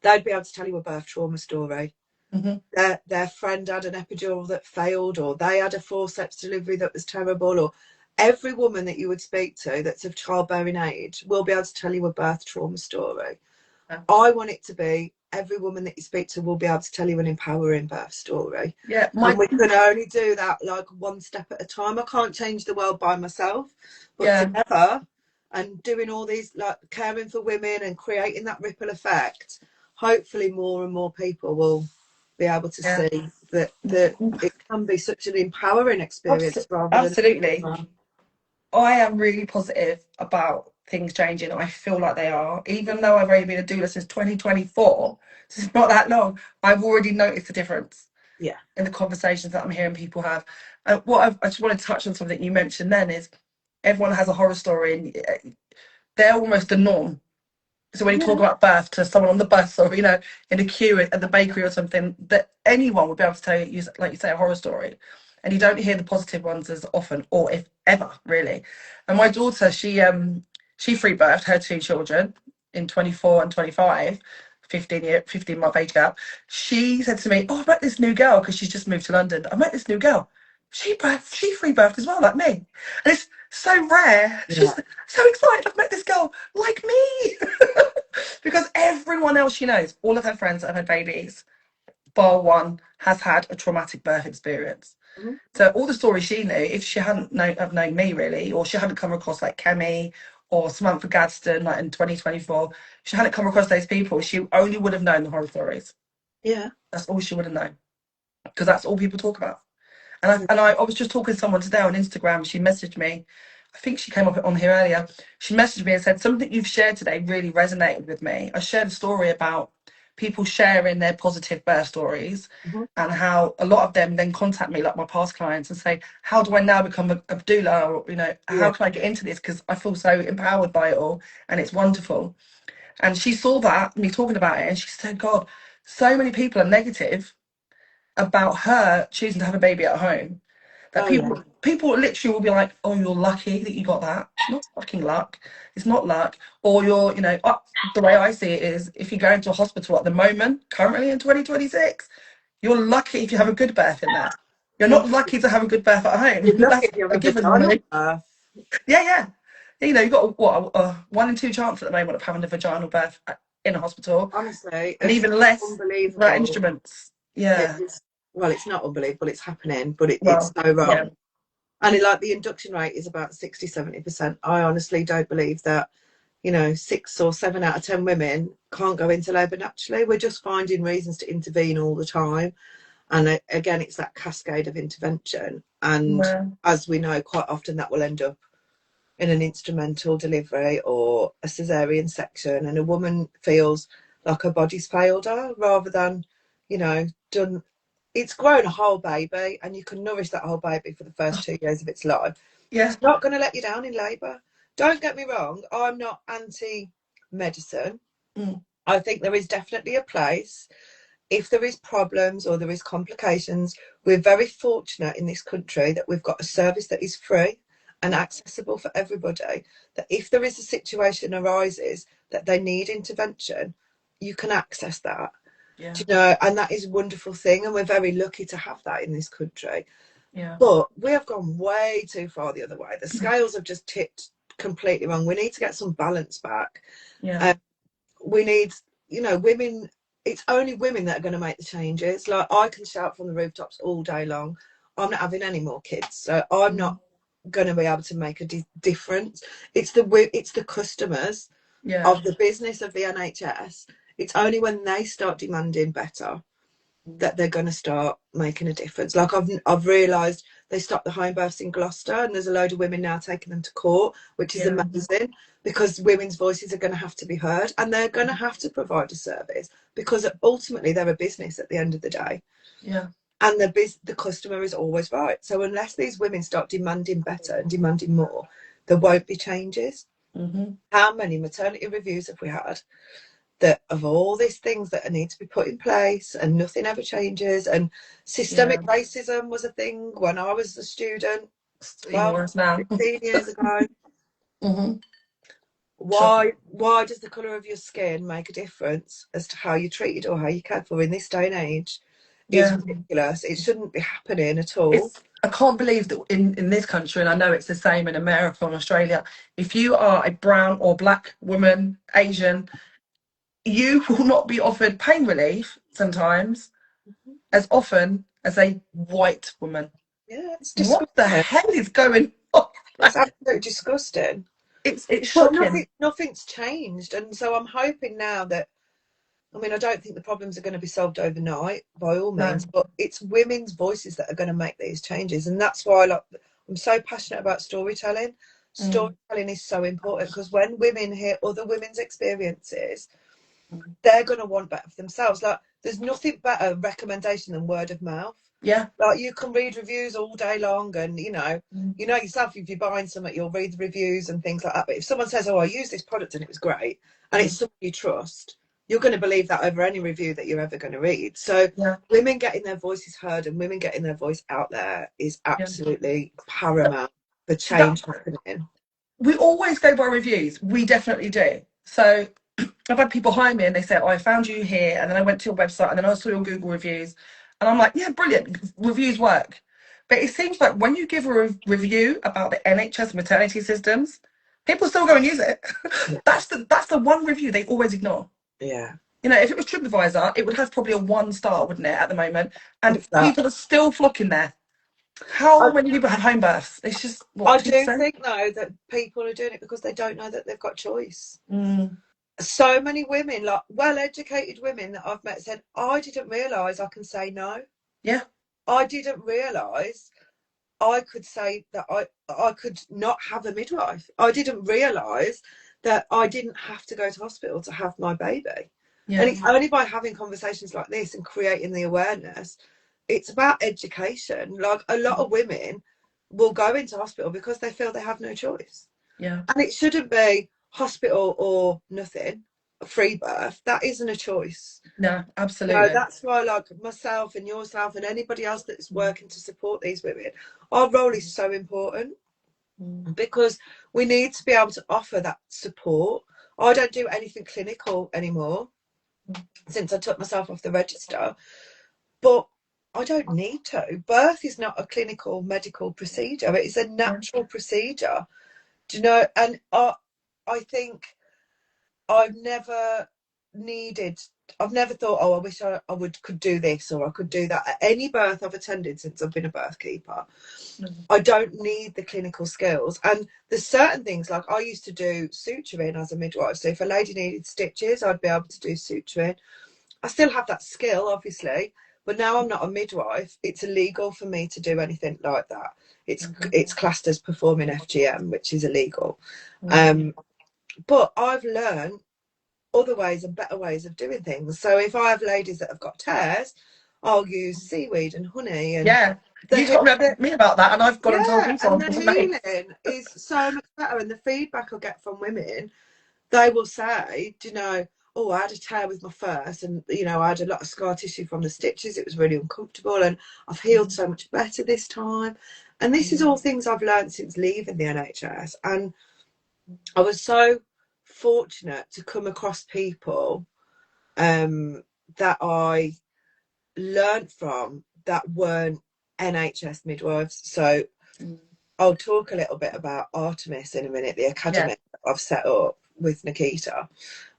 they'd be able to tell you a birth trauma story. Hmm. Their friend had an epidural that failed, or they had a forceps delivery that was terrible, or every woman that you would speak to that's of childbearing age will be able to tell you a birth trauma story. Yeah. I want it to be every woman that you speak to will be able to tell you an empowering birth story. Yeah. And we can only do that like one step at a time. I can't change the world by myself, but Yeah. together and doing all these, like caring for women and creating that ripple effect, hopefully more and more people will be able to Yeah. see that it can be such an empowering experience rather than Absolutely. I am really positive about things changing. I feel like they are. Even though I've only been a doula since 2024, this is not that long, I've already noticed a difference yeah, in the conversations that I'm hearing people have. I just want to touch on something you mentioned then is everyone has a horror story and they're almost the norm. So when you talk yeah, about birth to someone on the bus or in a queue at the bakery or something, that anyone would be able to tell you, like you say, a horror story, and you don't hear the positive ones as often, or if ever, really. And my daughter, she free birthed her two children in 24 and 25, 15-month age gap. She said to me, "Oh, I met this new girl because she's just moved to London. I met this new girl. She free birthed as well, like me, and it's so rare. She's yeah, so excited. I've met this girl like me." Because everyone else she knows, all of her friends that have had babies, bar one, has had a traumatic birth experience. mhm, So all the stories she knew, if she hadn't known me really, or she hadn't come across like Kemi or Samantha Gadsden like in 2024, she hadn't come across those people, she only would have known the horror stories. yeah, That's all she would have known. Because that's all people talk about. And I was just talking to someone today on Instagram. She messaged me. I think she came up on here earlier. She messaged me and said something you've shared today really resonated with me. I shared a story about people sharing their positive birth stories mhm, and how a lot of them then contact me, like my past clients, and say, "How do I now become a doula? Or how yeah, can I get into this? Because I feel so empowered by it all, and it's wonderful." And she saw that me talking about it, and she said, "God, so many people are negative about her choosing to have a baby at home that oh yeah, people literally will be like, oh, you're lucky that you got that. It's not fucking luck. It's not luck. Or the way I see it is if you go into a hospital at the moment, currently in 2026, you're lucky if you have a good birth in there. You're not lucky to have a good birth at You're home. lucky That's if you have a a given vaginal normally. birth. Yeah, yeah. You know, you've got a 1 in 2 chance at the moment of having a vaginal birth in a hospital, Honestly, and it's even less without unbelievable. instruments. Yeah. Well, it's not unbelievable, it's happening, but it's Well, so yeah. wrong. And like the induction rate is about 60-70%. I honestly don't believe that, 6 or 7 out of 10 women can't go into labour naturally. We're just finding reasons to intervene all the time. And again, it's that cascade of intervention. And Yeah. as we know, quite often that will end up in an instrumental delivery or a cesarean section, and a woman feels like her body's failed her rather than, done. It's grown a whole baby, and you can nourish that whole baby for the first 2 years of its life. Yeah. It's not going to let you down in labour. Don't get me wrong, I'm not anti-medicine. Mm. I think there is definitely a place if there is problems or there is complications. We're very fortunate in this country that we've got a service that is free and accessible for everybody, that if there is a situation arises that they need intervention, you can access that. Yeah. Do you know? And that is a wonderful thing, and we're very lucky to have that in this country. Yeah. But we have gone way too far the other way. The scales have just tipped completely wrong. We need to get some balance back. Yeah. We need, women. It's only women that are going to make the changes. Like, I can shout from the rooftops all day long, I'm not having any more kids, so I'm not going to be able to make a difference. It's the customers Yeah. of the business of the NHS. It's only when they start demanding better that they're going to start making a difference. Like, I've realised they stopped the home births in Gloucester, and there's a load of women now taking them to court, which is amazing, because women's voices are going to have to be heard, and they're going to have to provide a service, because ultimately they're a business at the end of the day. Yeah. And the customer is always right. So unless these women start demanding better and demanding more, there won't be changes. Mm-hmm. How many maternity reviews have we had that of all these things that need to be put in place, and nothing ever changes? And systemic racism was a thing when I was a student, Even 12, worse now. 15 years ago. Mm-hmm. Why does the colour of your skin make a difference as to how you're treated or how you're cared for in this day and age? Is Yeah. ridiculous. It shouldn't be happening at all. I can't believe that in this country, and I know it's the same in America and Australia, if you are a brown or black woman, Asian, you will not be offered pain relief sometimes as often as a white woman. Yeah, it's What the disgusting. hell is going on? It's absolutely disgusting. It's But shocking. nothing's changed, and so I'm hoping now that, I mean, I don't think the problems are going to be solved overnight by all No. means, but it's women's voices that are going to make these changes, and that's why, like, I'm so passionate about storytelling. Storytelling is so important, because when women hear other women's experiences, they're going to want better for themselves. Like, there's nothing better recommendation than word of mouth. Yeah. Like, you can read reviews all day long, and you know yourself, if you're buying something, you'll read the reviews and things like that. But if someone says, "Oh, I used this product and it was great," and it's someone you trust, you're going to believe that over any review that you're ever going to read. So women getting their voices heard and women getting their voice out there is absolutely paramount for change happening. We always go by reviews. We definitely do. So I've had people hire me and they say, "Oh, I found you here," and then I went to your website and then I saw your Google reviews, and I'm like, "Yeah, brilliant. Reviews work." But it seems like when you give a review about the NHS maternity systems, people still go and use it. That's the one review they always ignore. Yeah. You know, if it was TripAdvisor, it would have probably a 1 star, wouldn't it, at the moment? And That. people are still flocking there. How many people have home births? It's just I what, do 2%? think, though, that people are doing it because they don't know that they've got choice. Mm. So many women, like well-educated women that I've met, said, "I didn't realise I can say no. Yeah. I didn't realise I could say that I could not have a midwife. I didn't realise that I didn't have to go to hospital to have my baby." Yeah. And it's only by having conversations like this and creating the awareness. It's about education. Like, a lot of women will go into hospital because they feel they have no choice. Yeah. And it shouldn't be hospital or nothing, a free birth. That isn't a choice. No, So absolutely. that's why, like, myself and yourself and anybody else that's working to support these women, our role is so important, because we need to be able to offer that support. I don't do anything clinical anymore since I took myself off the register, but I don't need to. Birth is not a clinical medical procedure. It is a natural procedure. Do you know? And I think I've never thought, oh, I wish I could do this or I could do that. At any birth I've attended since I've been a birth keeper, I don't need the clinical skills. And there's certain things, like I used to do suturing as a midwife. So if a lady needed stitches, I'd be able to do suturing. I still have that skill, obviously, but now I'm not a midwife. It's illegal for me to do anything like that. It's classed as performing FGM, which is illegal. But I've learned other ways and better ways of doing things. So if I have ladies that have got tears, I'll use seaweed and honey. And you told me about that, and I've gone and told people. And the healing is so much better. And the feedback I get from women, they will say, do you know, oh, I had a tear with my first, and you know, I had a lot of scar tissue from the stitches. It was really uncomfortable, and I've healed so much better this time. And this is all things I've learned since leaving the NHS. And I was so fortunate to come across people that I learned from that weren't NHS midwives. So I'll talk a little bit about Artemis in a minute, the academy that I've set up with Nikita.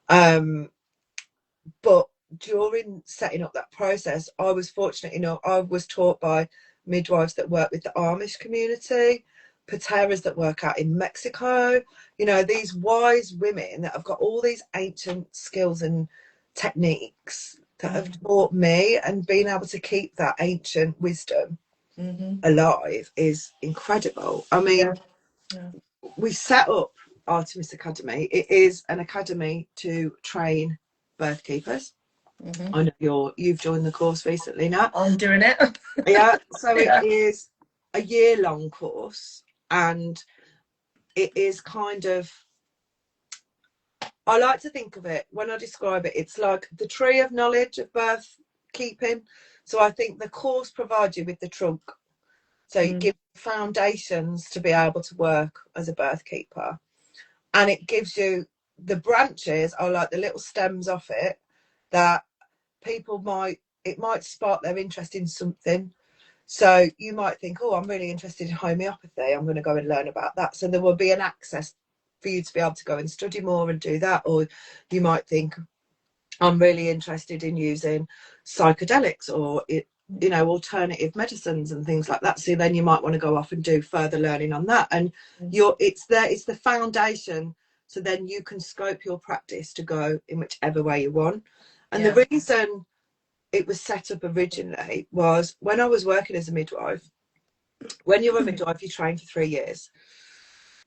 But during setting up that process, I was fortunate enough, I was taught by midwives that work with the Amish community, pateras that work out in Mexico, you know, these wise women that have got all these ancient skills and techniques that have taught me, and being able to keep that ancient wisdom alive is incredible. I mean, we set up Artemis Academy. It is an academy to train birth keepers. I know you've joined the course recently now. I'm doing it. So it is a year-long course, and it is kind of, I like to think of it, when I describe it, it's like the tree of knowledge of birth keeping. So I think the course provides you with the trunk. So you give foundations to be able to work as a birth keeper. And it gives you the branches, are like the little stems off it, that it might spark their interest in something. So you might think, oh, I'm really interested in homeopathy, I'm going to go and learn about that. So there will be an access for you to be able to go and study more and do that. Or you might think, I'm really interested in using psychedelics or you know, alternative medicines and things like that. So then you might want to go off and do further learning on that. And it's the foundation. So then you can scope your practice to go in whichever way you want. And the reason it was set up originally was when I was working as a midwife. When you're a midwife, you train for 3 years.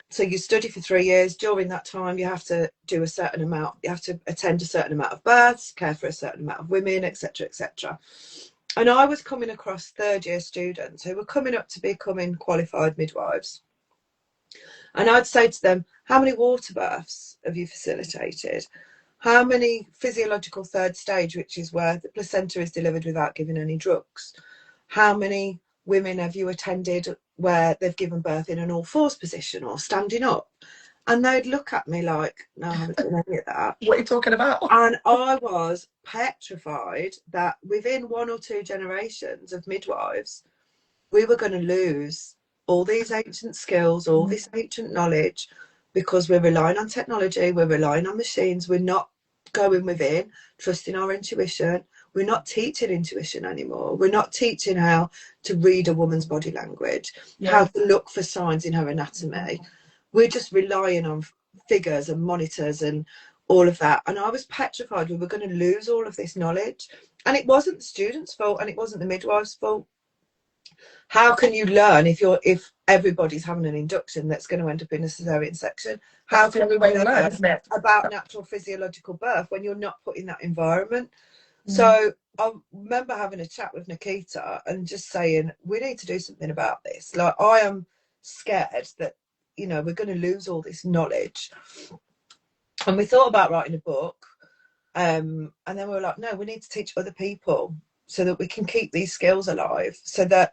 So you study for 3 years. During that time, you have to do a certain amount. You have to attend a certain amount of births, care for a certain amount of women, etc., etc. And I was coming across third-year students who were coming up to becoming qualified midwives. And I'd say to them, how many water births have you facilitated? How many physiological third stage, which is where the placenta is delivered without giving any drugs? How many women have you attended where they've given birth in an all-fours position or standing up? And they'd look at me like, no, I haven't done any of that. What are you talking about? And I was petrified that within 1 or 2 generations of midwives, we were going to lose all these ancient skills, all this ancient knowledge, because we're relying on technology, we're relying on machines, we're not going within, trusting our intuition. We're not teaching intuition anymore. We're not teaching how to read a woman's body language, how to look for signs in her anatomy. We're just relying on figures and monitors and all of that. And I was petrified we were going to lose all of this knowledge. And it wasn't the students' fault, and it wasn't the midwife's fault. How can you learn if everybody's having an induction that's going to end up in a cesarean section? How can you learn about natural physiological birth when you're not put in that environment? So I remember having a chat with Nikita and just saying, we need to do something about this. Like, I am scared that, you know, we're going to lose all this knowledge. And we thought about writing a book. And then we were like, no, we need to teach other people so that we can keep these skills alive. So that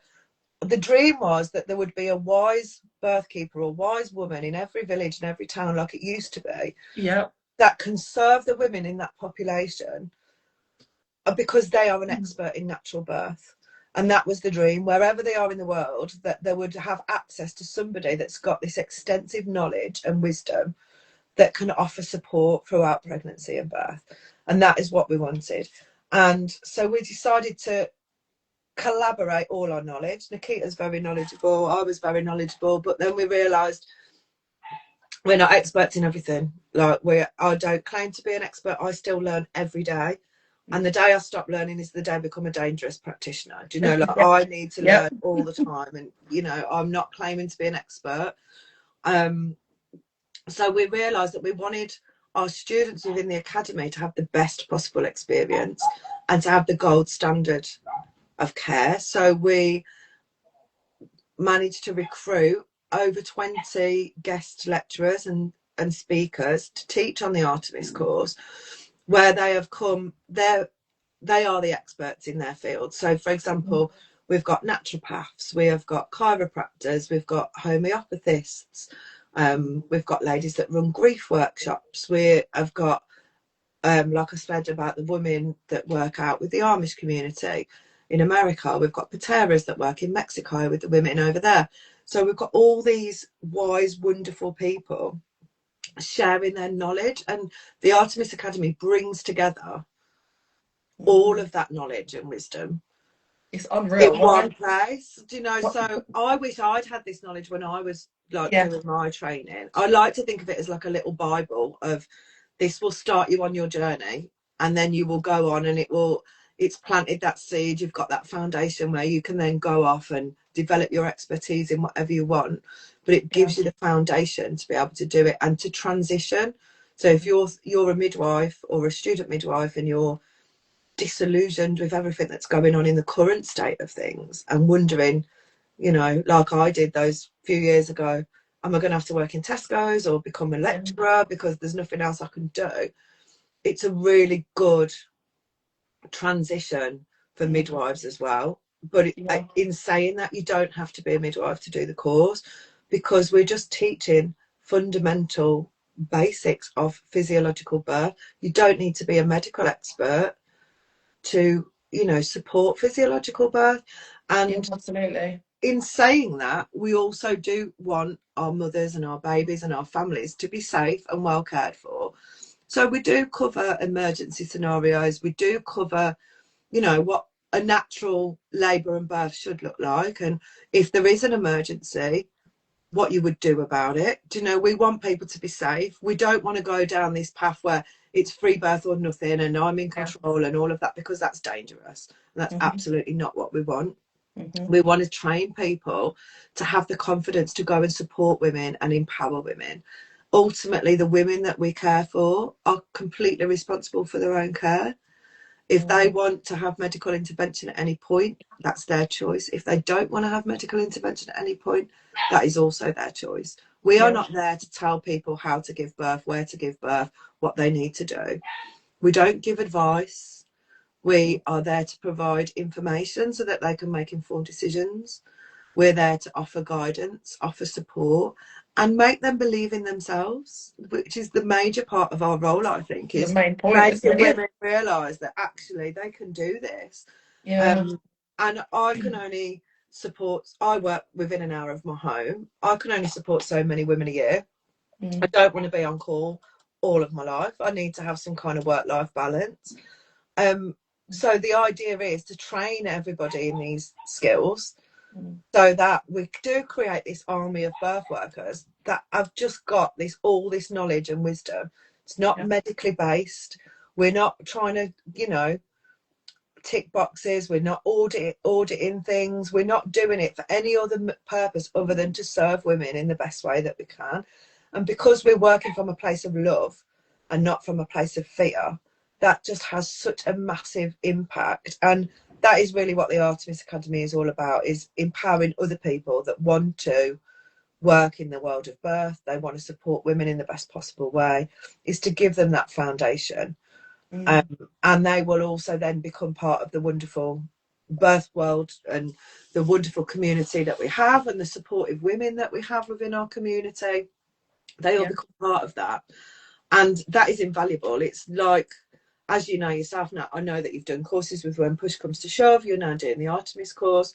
the dream was that there would be a wise birth keeper or wise woman in every village and every town, like it used to be, that can serve the women in that population because they are an expert in natural birth. And that was the dream, wherever they are in the world, that they would have access to somebody that's got this extensive knowledge and wisdom that can offer support throughout pregnancy and birth. And that is what we wanted. And so we decided to collaborate all our knowledge. Nikita's very knowledgeable, I was very knowledgeable, but then we realised we're not experts in everything. Like, I don't claim to be an expert. I still learn every day. And the day I stop learning is the day I become a dangerous practitioner. Do you know, like, I need to learn all the time. And, you know, I'm not claiming to be an expert. So we realised that we wanted our students within the academy to have the best possible experience and to have the gold standard of care. So we managed to recruit over 20 guest lecturers and speakers to teach on the Artemis course, where they have come, they are the experts in their field. So, for example, we've got naturopaths, we have got chiropractors, we've got homeopathists, we've got ladies that run grief workshops, we have got, like I said about the women that work out with the Amish community in America, we've got pateras that work in Mexico with the women over there. So we've got all these wise, wonderful people sharing their knowledge, and the Artemis Academy brings together all of that knowledge and wisdom. It's unreal. In one place. Do you know, so I wish I'd had this knowledge when I was like doing my training. I like to think of it as like a little Bible of, this will start you on your journey, and then you will go on, and it's planted that seed. You've got that foundation where you can then go off and develop your expertise in whatever you want, but it gives you the foundation to be able to do it and to transition. So if you're a midwife or a student midwife and you're disillusioned with everything that's going on in the current state of things and wondering, you know, like I did those few years ago, am I going to have to work in Tesco's or become a lecturer because there's nothing else I can do? It's a really good transition for midwives as well. But in saying that, you don't have to be a midwife to do the course, because we're just teaching fundamental basics of physiological birth. You don't need to be a medical expert to, you know, support physiological birth. And absolutely. In saying that, we also do want our mothers and our babies and our families to be safe and well cared for. So we do cover emergency scenarios. We do cover, you know, what a natural labour and birth should look like. And if there is an emergency, what you would do about it. Do you know, we want people to be safe. We don't want to go down this path where it's free birth or nothing and I'm in control and all of that, because that's dangerous. And that's absolutely not what we want. We want to train people to have the confidence to go and support women and empower women. Ultimately, the women that we care for are completely responsible for their own care. If they want to have medical intervention at any point, that's their choice. If they don't want to have medical intervention at any point, that is also their choice. We are not there to tell people how to give birth, where to give birth, what they need to do. We don't give advice. We are there to provide information so that they can make informed decisions. We're there to offer guidance, offer support, and make them believe in themselves, which is the major part of our role, I think, is the main point, making women realise that actually they can do this. And I can only support, I work within an hour of my home. I can only support so many women a year. I don't want to be on call all of my life. I need to have some kind of work-life balance. So the idea is to train everybody in these skills so that we do create this army of birth workers that have just got all this knowledge and wisdom. It's not medically based. We're not trying to, you know, tick boxes. We're not auditing things. We're not doing it for any other purpose other than to serve women in the best way that we can. And because we're working from a place of love and not from a place of fear, that just has such a massive impact. And that is really what the Artemis Academy is all about, is empowering other people that want to work in the world of birth, they want to support women in the best possible way, is to give them that foundation. And they will also then become part of the wonderful birth world and the wonderful community that we have and the supportive women that we have within our community. They all become part of that. And that is invaluable. It's like as you know yourself now, I know that you've done courses with When Push Comes to Shove. You're now doing the Artemis course.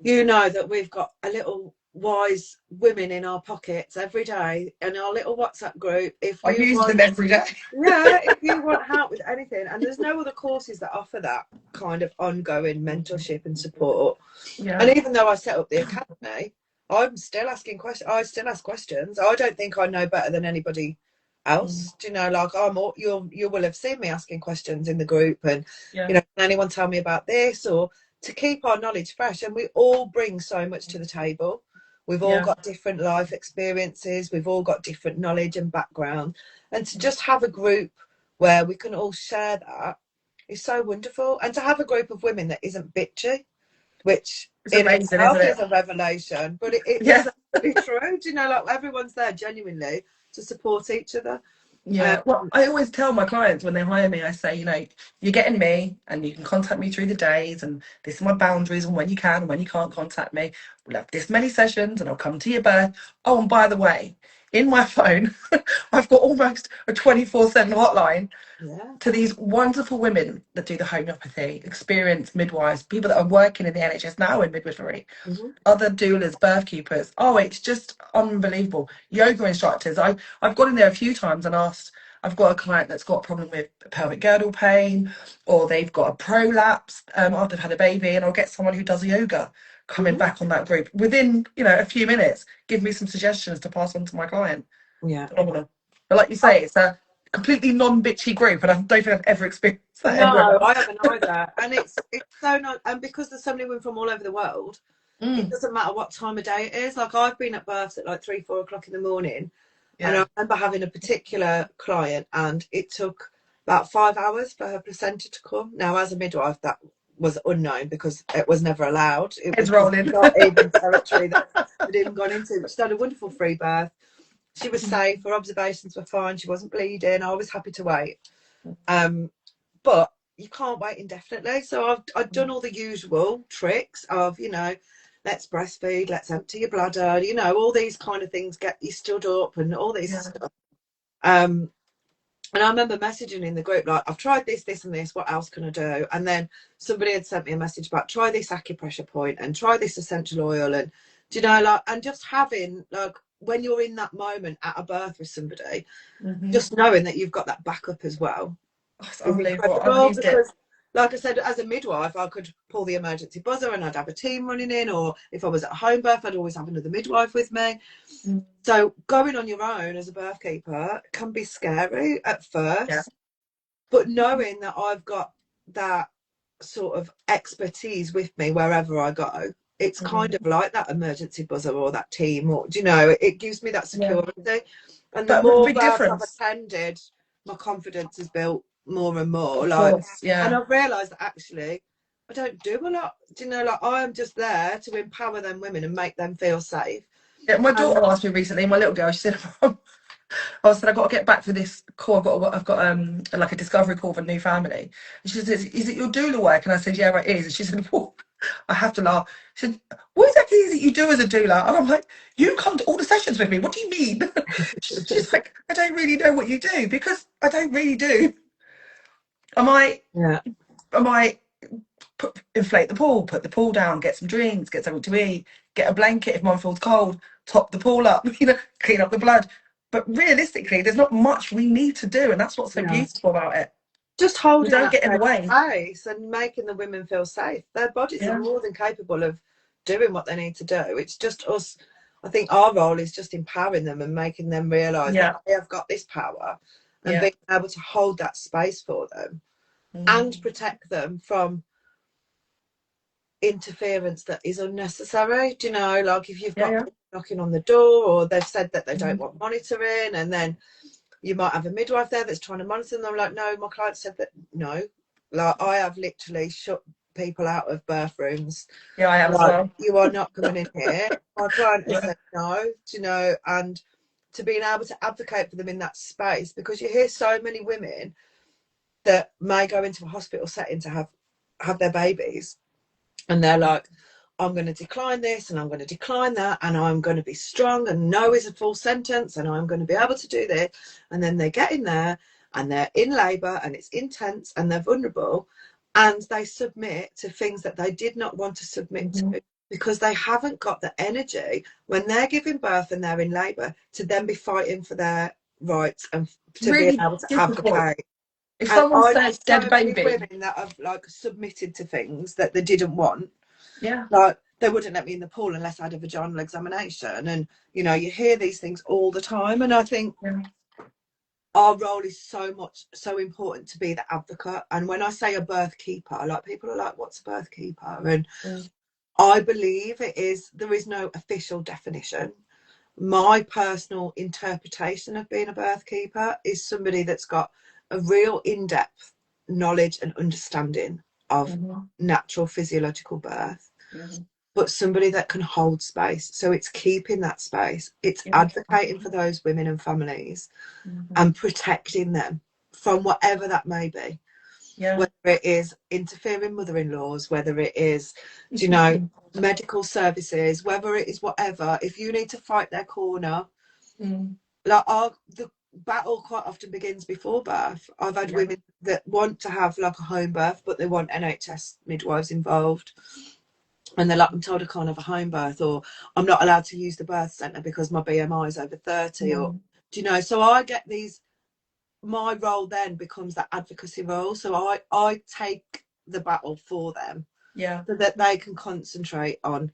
You know that we've got a little wise women in our pockets every day in our little WhatsApp group. If I you use them want, every day. yeah, if you want help with anything, and there's no other courses that offer that kind of ongoing mentorship and support. Yeah. And even though I set up the academy, I'm still asking questions. I still ask questions. I don't think I know better than anybody else. Do you know, like you will have seen me asking questions in the group, and Yeah. you know, can anyone tell me about this, or to keep our knowledge fresh. And we all bring so much to the table. We've all got different life experiences. We've all got different knowledge and background, and to just have a group where we can all share that is so wonderful. And to have a group of women that isn't bitchy, which It's in amazing, itself isn't it? is a revelation, but it Yeah. is actually true. Do you know, like everyone's there genuinely to support each other. Yeah. Well, I always tell my clients when they hire me, I say, you know, you're getting me and you can contact me through the days, and this are my boundaries and when you can and when you can't contact me. We'll have this many sessions and I'll come to your birth. Oh, and by the way, in my phone, I've got almost a 24/7 hotline Yeah. to these wonderful women that do the homeopathy, experienced midwives, people that are working in the NHS now in midwifery, other doulas, birth keepers. Oh, it's just unbelievable. Yoga instructors. I've gone in there a few times and asked. I've got a client that's got a problem with pelvic girdle pain, or they've got a prolapse after they've had a baby, and I'll get someone who does yoga coming back on that group within, you know, a few minutes. Give me some suggestions to pass on to my client. Yeah. Phenomenal. But like you say, it's a completely non-bitchy group, and I don't think I've ever experienced that No, anywhere I else. haven't either. And it's so not, and because there's so many women from all over the world, it Mm, doesn't matter what time of day it is. Like I've been at births at like 3, 4 o'clock in the morning, and yeah. I remember having a particular client, and it took about 5 hours for her placenta to come. Now, as a midwife, that was unknown because it was never allowed. It Heads was rolling. not even territory that I'd even gone into. She had a wonderful free birth. She was safe. Her observations were fine. She wasn't bleeding. I was happy to wait. But you can't wait indefinitely. So I've done all the usual tricks of, you know, let's breastfeed, let's empty your bladder, you know, all these kind of things, get you stood up and all this Yeah. stuff. And I remember messaging in the group, like, I've tried this, this, and this. What else can I do? And then somebody had sent me a message about try this acupressure point and try this essential oil. And, do you know, like, and just having, like, when you're in that moment at a birth with somebody, just knowing that you've got that backup as well Oh, it's is unbelievable. I've incredible. used it. Because, like I said, as a midwife, I could pull the emergency buzzer and I'd have a team running in, or if I was at home birth, I'd always have another midwife with me. So going on your own as a birth keeper can be scary at Yeah. first, but knowing that I've got that sort of expertise with me wherever I go, it's kind of like that emergency buzzer or that team, or, do you know, it gives me that Yeah. security. And the But with a more big births I've difference. attended, my confidence is built more and more. Of Like, course. and Yeah. I've realised that actually I don't do a lot. Do you know, like I am just there to empower them women and make them feel safe. Yeah. My And daughter asked me recently, my little girl, she said, Mum, I said, I've got to get back for this call. I've got like a discovery call for a new family. And she said, is it your doula work? And I said, yeah, it is. And she said, well, I have to laugh. She said, what exactly is it you do as a doula? And I'm like, you come to all the sessions with me. What do you mean? She's like, I don't really know what you do, because I don't really do. Am I? yeah, Am I? Inflate the pool, put the pool down, get some drinks, get something to eat, get a blanket if mum feels cold, top the pool up, you know, clean up the blood. But realistically, there's not much we need to do, and that's what's so yeah. beautiful about it. Just We holding don't that get in the way. space and making the women feel safe. Their bodies are Yeah, more than capable of doing what they need to do. It's just us. I think our role is just empowering them and making them realise that yeah, they have got this power, and yeah. being able to hold that space for them and Mm. protect them from interference that is unnecessary. Do you know, like if you've Yeah, got yeah. people knocking on the door, or they've said that they don't Mm. want monitoring, and then you might have a midwife there that's trying to monitor them. I'm like, no, my client said that no. Like I have literally shut people out of birth rooms. Yeah, I have as Like, well. you are not coming in here. My client has Yeah, said no, do you know, and to being able to advocate for them in that space, because you hear so many women that may go into a hospital setting to have their babies, and they're like, I'm going to decline this and I'm going to decline that, and I'm going to be strong, and no is a full sentence, and I'm going to be able to do this. And then they get in there and they're in labour and it's intense and they're vulnerable, and they submit to things that they did not want to submit Mm-hmm. to because they haven't got the energy when they're giving birth and they're in labour to then be fighting for their rights and to be Really able to difficult. advocate. If And someone I know says so dead many baby, women that have like submitted to things that they didn't want. yeah, Like they wouldn't let me in the pool unless I had a vaginal examination. And you know, you hear these things all the time. And I think yeah, our role is so important to be the advocate. And when I say a birth keeper, like people are like, what's a birth keeper? And mm, I believe there is no official definition. My personal interpretation of being a birth keeper is somebody that's got a real in-depth knowledge and understanding of mm-hmm, natural physiological birth, mm-hmm, but somebody that can hold space. So it's keeping that space, it's yeah, advocating for those women and families mm-hmm, and protecting them from whatever that may be, yeah. whether it is interfering mother-in-laws, whether it is, you know, medical services, whether it is whatever. If you need to fight their corner, Mm, like the battle quite often begins before birth. I've had yeah, women that want to have like a home birth, but they want NHS midwives involved. And they're like, I'm told I can't have a home birth, or I'm not allowed to use the birth centre because my BMI is over 30, or mm, do you know? So I get these. My role then becomes that advocacy role. So I take the battle for them yeah, so that they can concentrate on,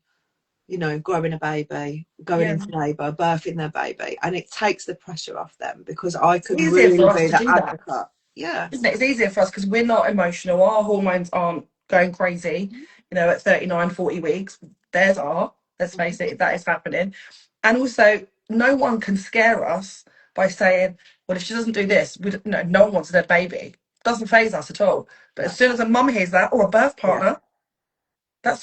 you know, growing a baby, going yeah. into labour, birthing their baby, and it takes the pressure off them because I It's can easier really for us be to the do that, advocate. Yeah. isn't it? It's easier for us because we're not emotional. Our hormones aren't going crazy, you know, at 39, 40 weeks. Theirs are. Let's face it, that is happening. And also, no one can scare us by saying, well, if she doesn't do this, no one wants a dead baby. It doesn't phase us at all. But as No. soon as a mum hears that, or a birth Yeah. partner, that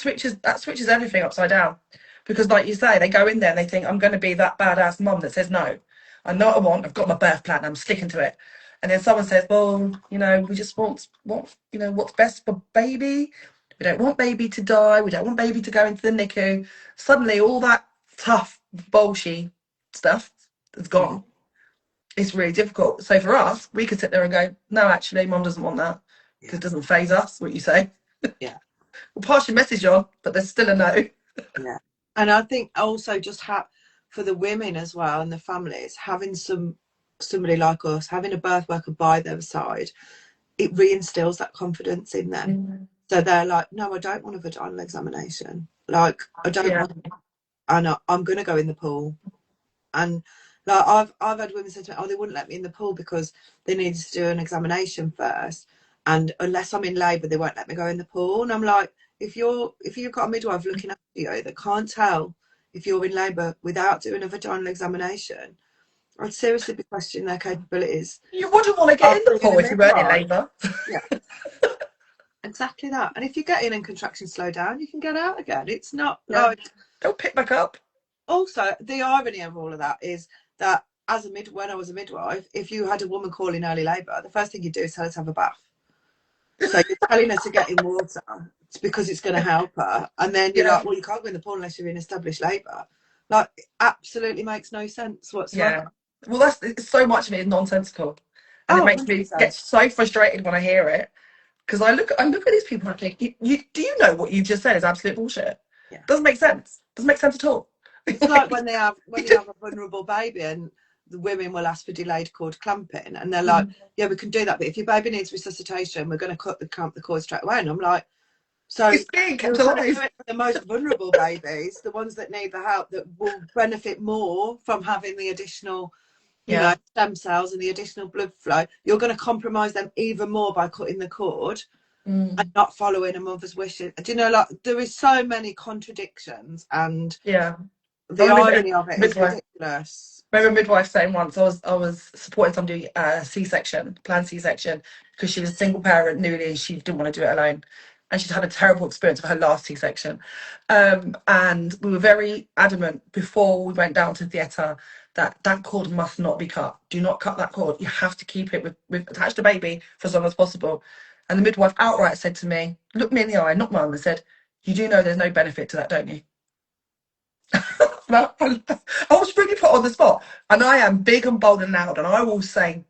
switches everything upside down. Because like you say, they go in there and they think, I'm going to be that badass mum that says no. I know what I want. I've got my birth plan. I'm sticking to it. And then someone says, well, you know, we just want you know, what's best for baby. We don't want baby to die. We don't want baby to go into the NICU. Suddenly, all that tough, bullshit stuff is Mm. gone. It's really difficult. So for us, we could sit there and go, no, actually, mum doesn't want that because Yeah. it doesn't phase us. What you say, Yeah. we'll pass your message on, but there's still a no. Yeah. And I think also just for the women as well and the families, having somebody like us, having a birth worker by their side, it reinstills that confidence in them. Mm, So they're like, no, I don't want a vaginal examination. Like, I don't yeah, want, and I'm going to go in the pool. And like, I've had women say to me, oh, they wouldn't let me in the pool because they needed to do an examination first. And unless I'm in labour, they won't let me go in the pool. And I'm like, if you've got a midwife looking after you that can't tell if you're in labour without doing a vaginal examination, I'd seriously be questioning their capabilities you wouldn't want to get of in the being a pool if you weren't in midwife. labour. Yeah, exactly that. And if you get in and contractions slow down, you can get out again. It's not Yeah, like. they'll pick back up. Also, the irony of all of that is that when I was a midwife, if you had a woman call in early labour, the first thing you do is tell her to have a bath. So you're telling her to get in water because it's going to help her, and then you're Yeah, like, well, you can't go in the pool unless you're in established labour. Like, it absolutely makes no sense whatsoever. yeah. Well, it's so much of it is nonsensical, and it Oh, makes me get 100%. so frustrated when I hear it because I look at these people and I think, you do you know what you've just said is absolute bullshit? Yeah. Doesn't make sense. Doesn't make sense at all. It's like when you have a vulnerable baby and the women will ask for delayed cord clamping, and they're like, yeah, we can do that, but if your baby needs resuscitation, we're going to cut the cord straight away. And I'm like, so It's being you're kept going to do alive. it for the most vulnerable babies, the ones that need the help, that will benefit more from having the additional, you know, Yeah. stem cells and the additional blood flow. You're going to compromise them even more by cutting the cord and Mm. not following a mother's wishes. Do you know, like, there is so many contradictions, and Yeah. I the remember irony of it is midwife. ridiculous. Remember midwife saying once I was supporting somebody C-section, planned C-section, because she was a single parent, newly, she didn't want to do it alone, and she'd had a terrible experience of her last C-section, and we were very adamant before we went down to theatre that that cord must not be cut. Do not cut that cord. You have to keep it with attached to baby for as long as possible. And the midwife outright said to me, looked me in the eye, not mum, and said, "You do know there's no benefit to that, don't you?" I was really put on the spot, and I am big and bold and loud, and I will say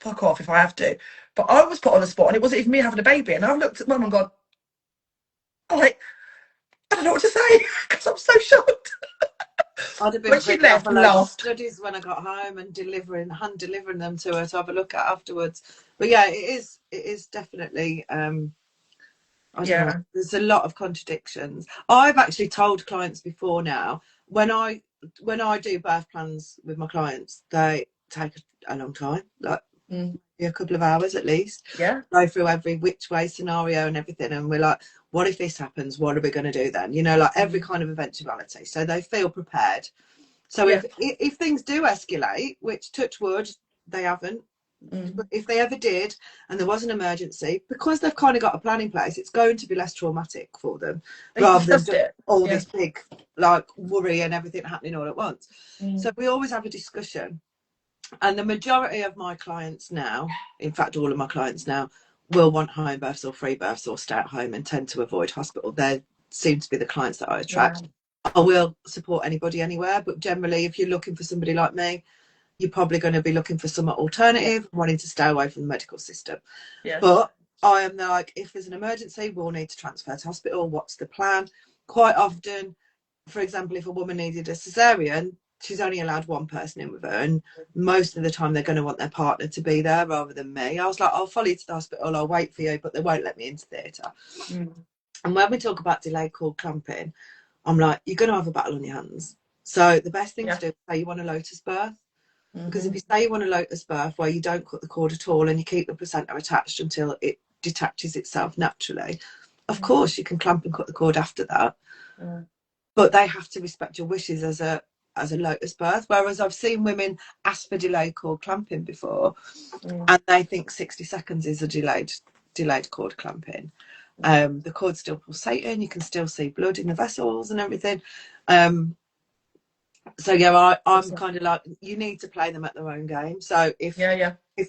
fuck off if I have to. But I was put on the spot, and it wasn't even me having a baby. And I've looked at mum and gone, I'm like, I don't know what to say because I'm so shocked. I'd have been When she printing off left, a load of laughed. studies when I got home and hand delivering them to her to have a look at afterwards. But yeah, it is definitely I don't know. Yeah. There's a lot of contradictions. I've actually told clients before now, when I do birth plans with my clients, they take a long time, like a couple of hours at least. Yeah. Go through every which way scenario and everything, and we're like, what if this happens? What are we going to do then? You know, like every kind of eventuality. So they feel prepared. So Yeah. if things do escalate, which touch wood, they haven't. But if they ever did and there was an emergency, because they've kind of got a plan in place, it's going to be less traumatic for them They've rather than discussed just it. all Yeah. this big like worry and everything happening all at once. So we always have a discussion. And the majority of my clients now, in fact all of my clients now, will want home births or free births or stay at home and tend to avoid hospital. They seem to be the clients that I attract. Yeah. I will support anybody anywhere, but generally if you're looking for somebody like me, you're probably going to be looking for some alternative, wanting to stay away from the medical system. Yeah. But I am like, if there's an emergency, we'll need to transfer to hospital. What's the plan? Quite often, for example, if a woman needed a cesarean, she's only allowed one person in with her, and most of the time they're going to want their partner to be there rather than me. I was like, I'll follow you to the hospital, I'll wait for you, but they won't let me into theatre. And when we talk about delayed cord clamping, I'm like, you're going to have a battle on your hands. So the best thing to do is say you want a lotus birth. Because if you say you want a lotus birth where you don't cut the cord at all and you keep the placenta attached until it detaches itself naturally, of course you can clamp and cut the cord after that. But they have to respect your wishes as a lotus birth. Whereas I've seen women ask for delayed cord clamping before, and they think 60 seconds is a delayed cord clamping. The cord's still pulsating, you can still see blood in the vessels and everything. So yeah, I'm kind of like, you need to play them at their own game. So if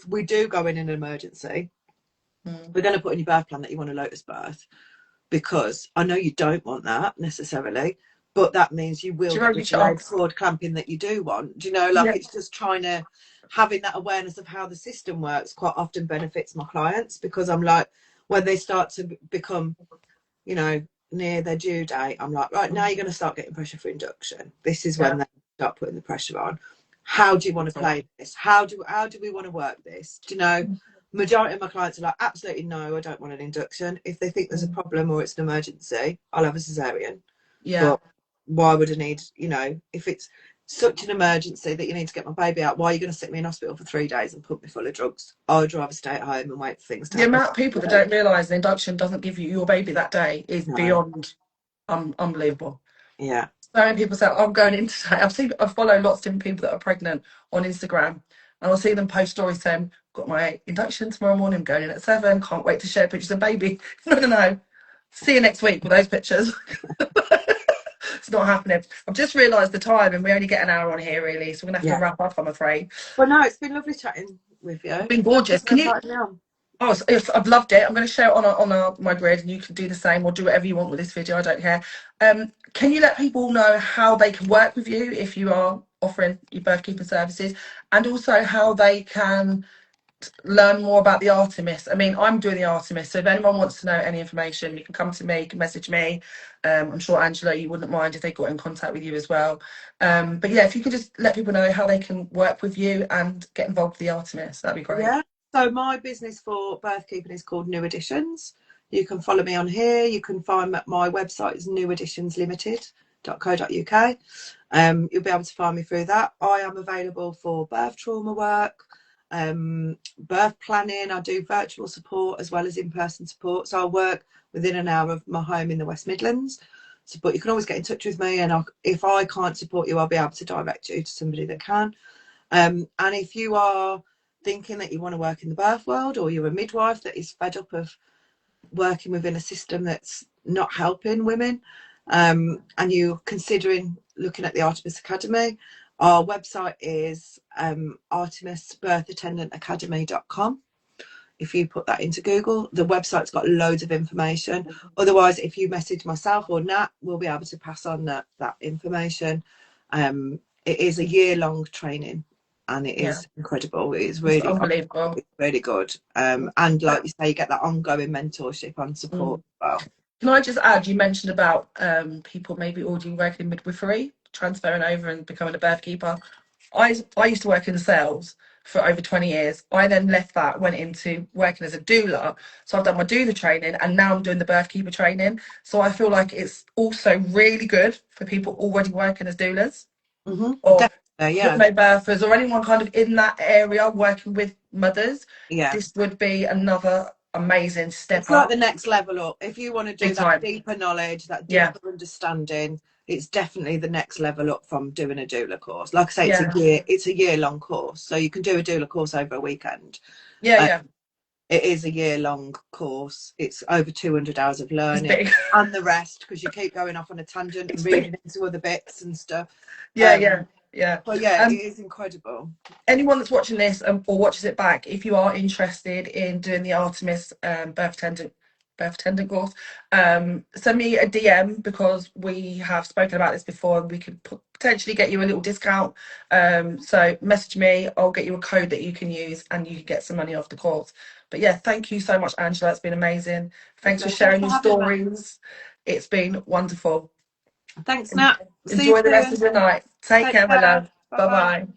we do go in an emergency, we're going to put in your birth plan that you want a lotus birth, because I know you don't want that necessarily, but that means you will get the delayed cord clamping that you do want. Do you know, like it's just trying to having that awareness of how the system works quite often benefits my clients, because I'm like, when they start to become, you know, near their due date, I'm like, right, now you're going to start getting pressure for induction. This is when they start putting the pressure on. How do you want to play this? How do we want to work this? Do you know, majority of my clients are like, absolutely no, I don't want an induction. If they think there's a problem or it's an emergency, I'll have a cesarean. But why would I need, you know, if it's such an emergency that you need to get my baby out, why are you going to sit me in hospital for 3 days and put me full of drugs? I would rather stay at home and wait for things to The happen. amount of people that don't realise the induction doesn't give you your baby that day is beyond unbelievable. Yeah. So many people say, I'm going in today. I follow lots of different people that are pregnant on Instagram, and I'll see them post stories saying, got my induction tomorrow morning, I'm going in at 7, can't wait to share pictures of baby. No. See you next week with those pictures. It's not happening. I've just realised the time, and we only get an hour on here, really, so we're going to have to wrap up, I'm afraid. Well, no, it's been lovely chatting with you. It's been gorgeous. Can you? Oh, yes, I've loved it. I'm going to share it on my grid, and you can do the same or do whatever you want with this video. I don't care. Can you let people know how they can work with you if you are offering your birthkeeping services, and also how they can learn more about the Artemis? I mean, I'm doing the Artemis, so if anyone wants to know any information, you can come to me, you can message me. I'm sure, Angela, you wouldn't mind if they got in contact with you as well. But yeah, if you could just let people know how they can work with you and get involved with the Artemis, that'd be great. Yeah. So my business for birthkeeping is called New Editions. You can follow me on here. You can find my website is neweditionslimited.co.uk. You'll be able to find me through that. I am available for birth trauma work, birth planning. I do virtual support as well as in-person support. So I work within an hour of my home in the West Midlands. So, but you can always get in touch with me, and if I can't support you, I'll be able to direct you to somebody that can. And if you are thinking that you want to work in the birth world, or you're a midwife that is fed up of working within a system that's not helping women, and you're considering looking at the Artemis Academy, our website is artemisbirthattendantacademy.com. If you put that into Google, the website's got loads of information. Otherwise, if you message myself or Nat, we'll be able to pass on that information. It is a year-long training and it Yeah, is incredible. It's it's really, unbelievable. it's really good. And like you say, you get that ongoing mentorship and support Mm. as well. Can I just add, you mentioned about people maybe already working in midwifery, transferring over and becoming a birth keeper. I used to work in sales for over 20 years. I then left that, went into working as a doula. So I've done my doula training and now I'm doing the birth keeper training. So I feel like it's also really good for people already working as doulas or Definitely, yeah. hypnobirthers or anyone kind of in that area working with mothers. Yeah. This would be another amazing It's step like up, the next level up. If you want to do big that time. deeper knowledge, that Yeah, deeper understanding, it's definitely the next level up from doing a doula course. Like I say, yeah, it's a year long course. So you can do a doula course over a weekend. yeah, Uh, yeah. it is a year long course. It's over 200 hours of It's learning big. and the rest, because you keep going off on a tangent and It's big. reading into other bits and stuff. Yeah, yeah, yeah. But yeah, it Um, is incredible. anyone that's watching this or watches it back, if you are interested in doing the Artemis birth attendant course, send me a DM because we have spoken about this before and we could potentially get you a little discount. So message me, I'll get you a code that you can use and you can get some money off the course. But yeah, thank you so much, Angela. It's been amazing. Thanks for Lovely. Thanks sharing for your having me. stories. It's been wonderful. Thanks, Nat. See you Enjoy the rest soon. of your night. Take Take care, my care. love. Bye Bye bye. bye.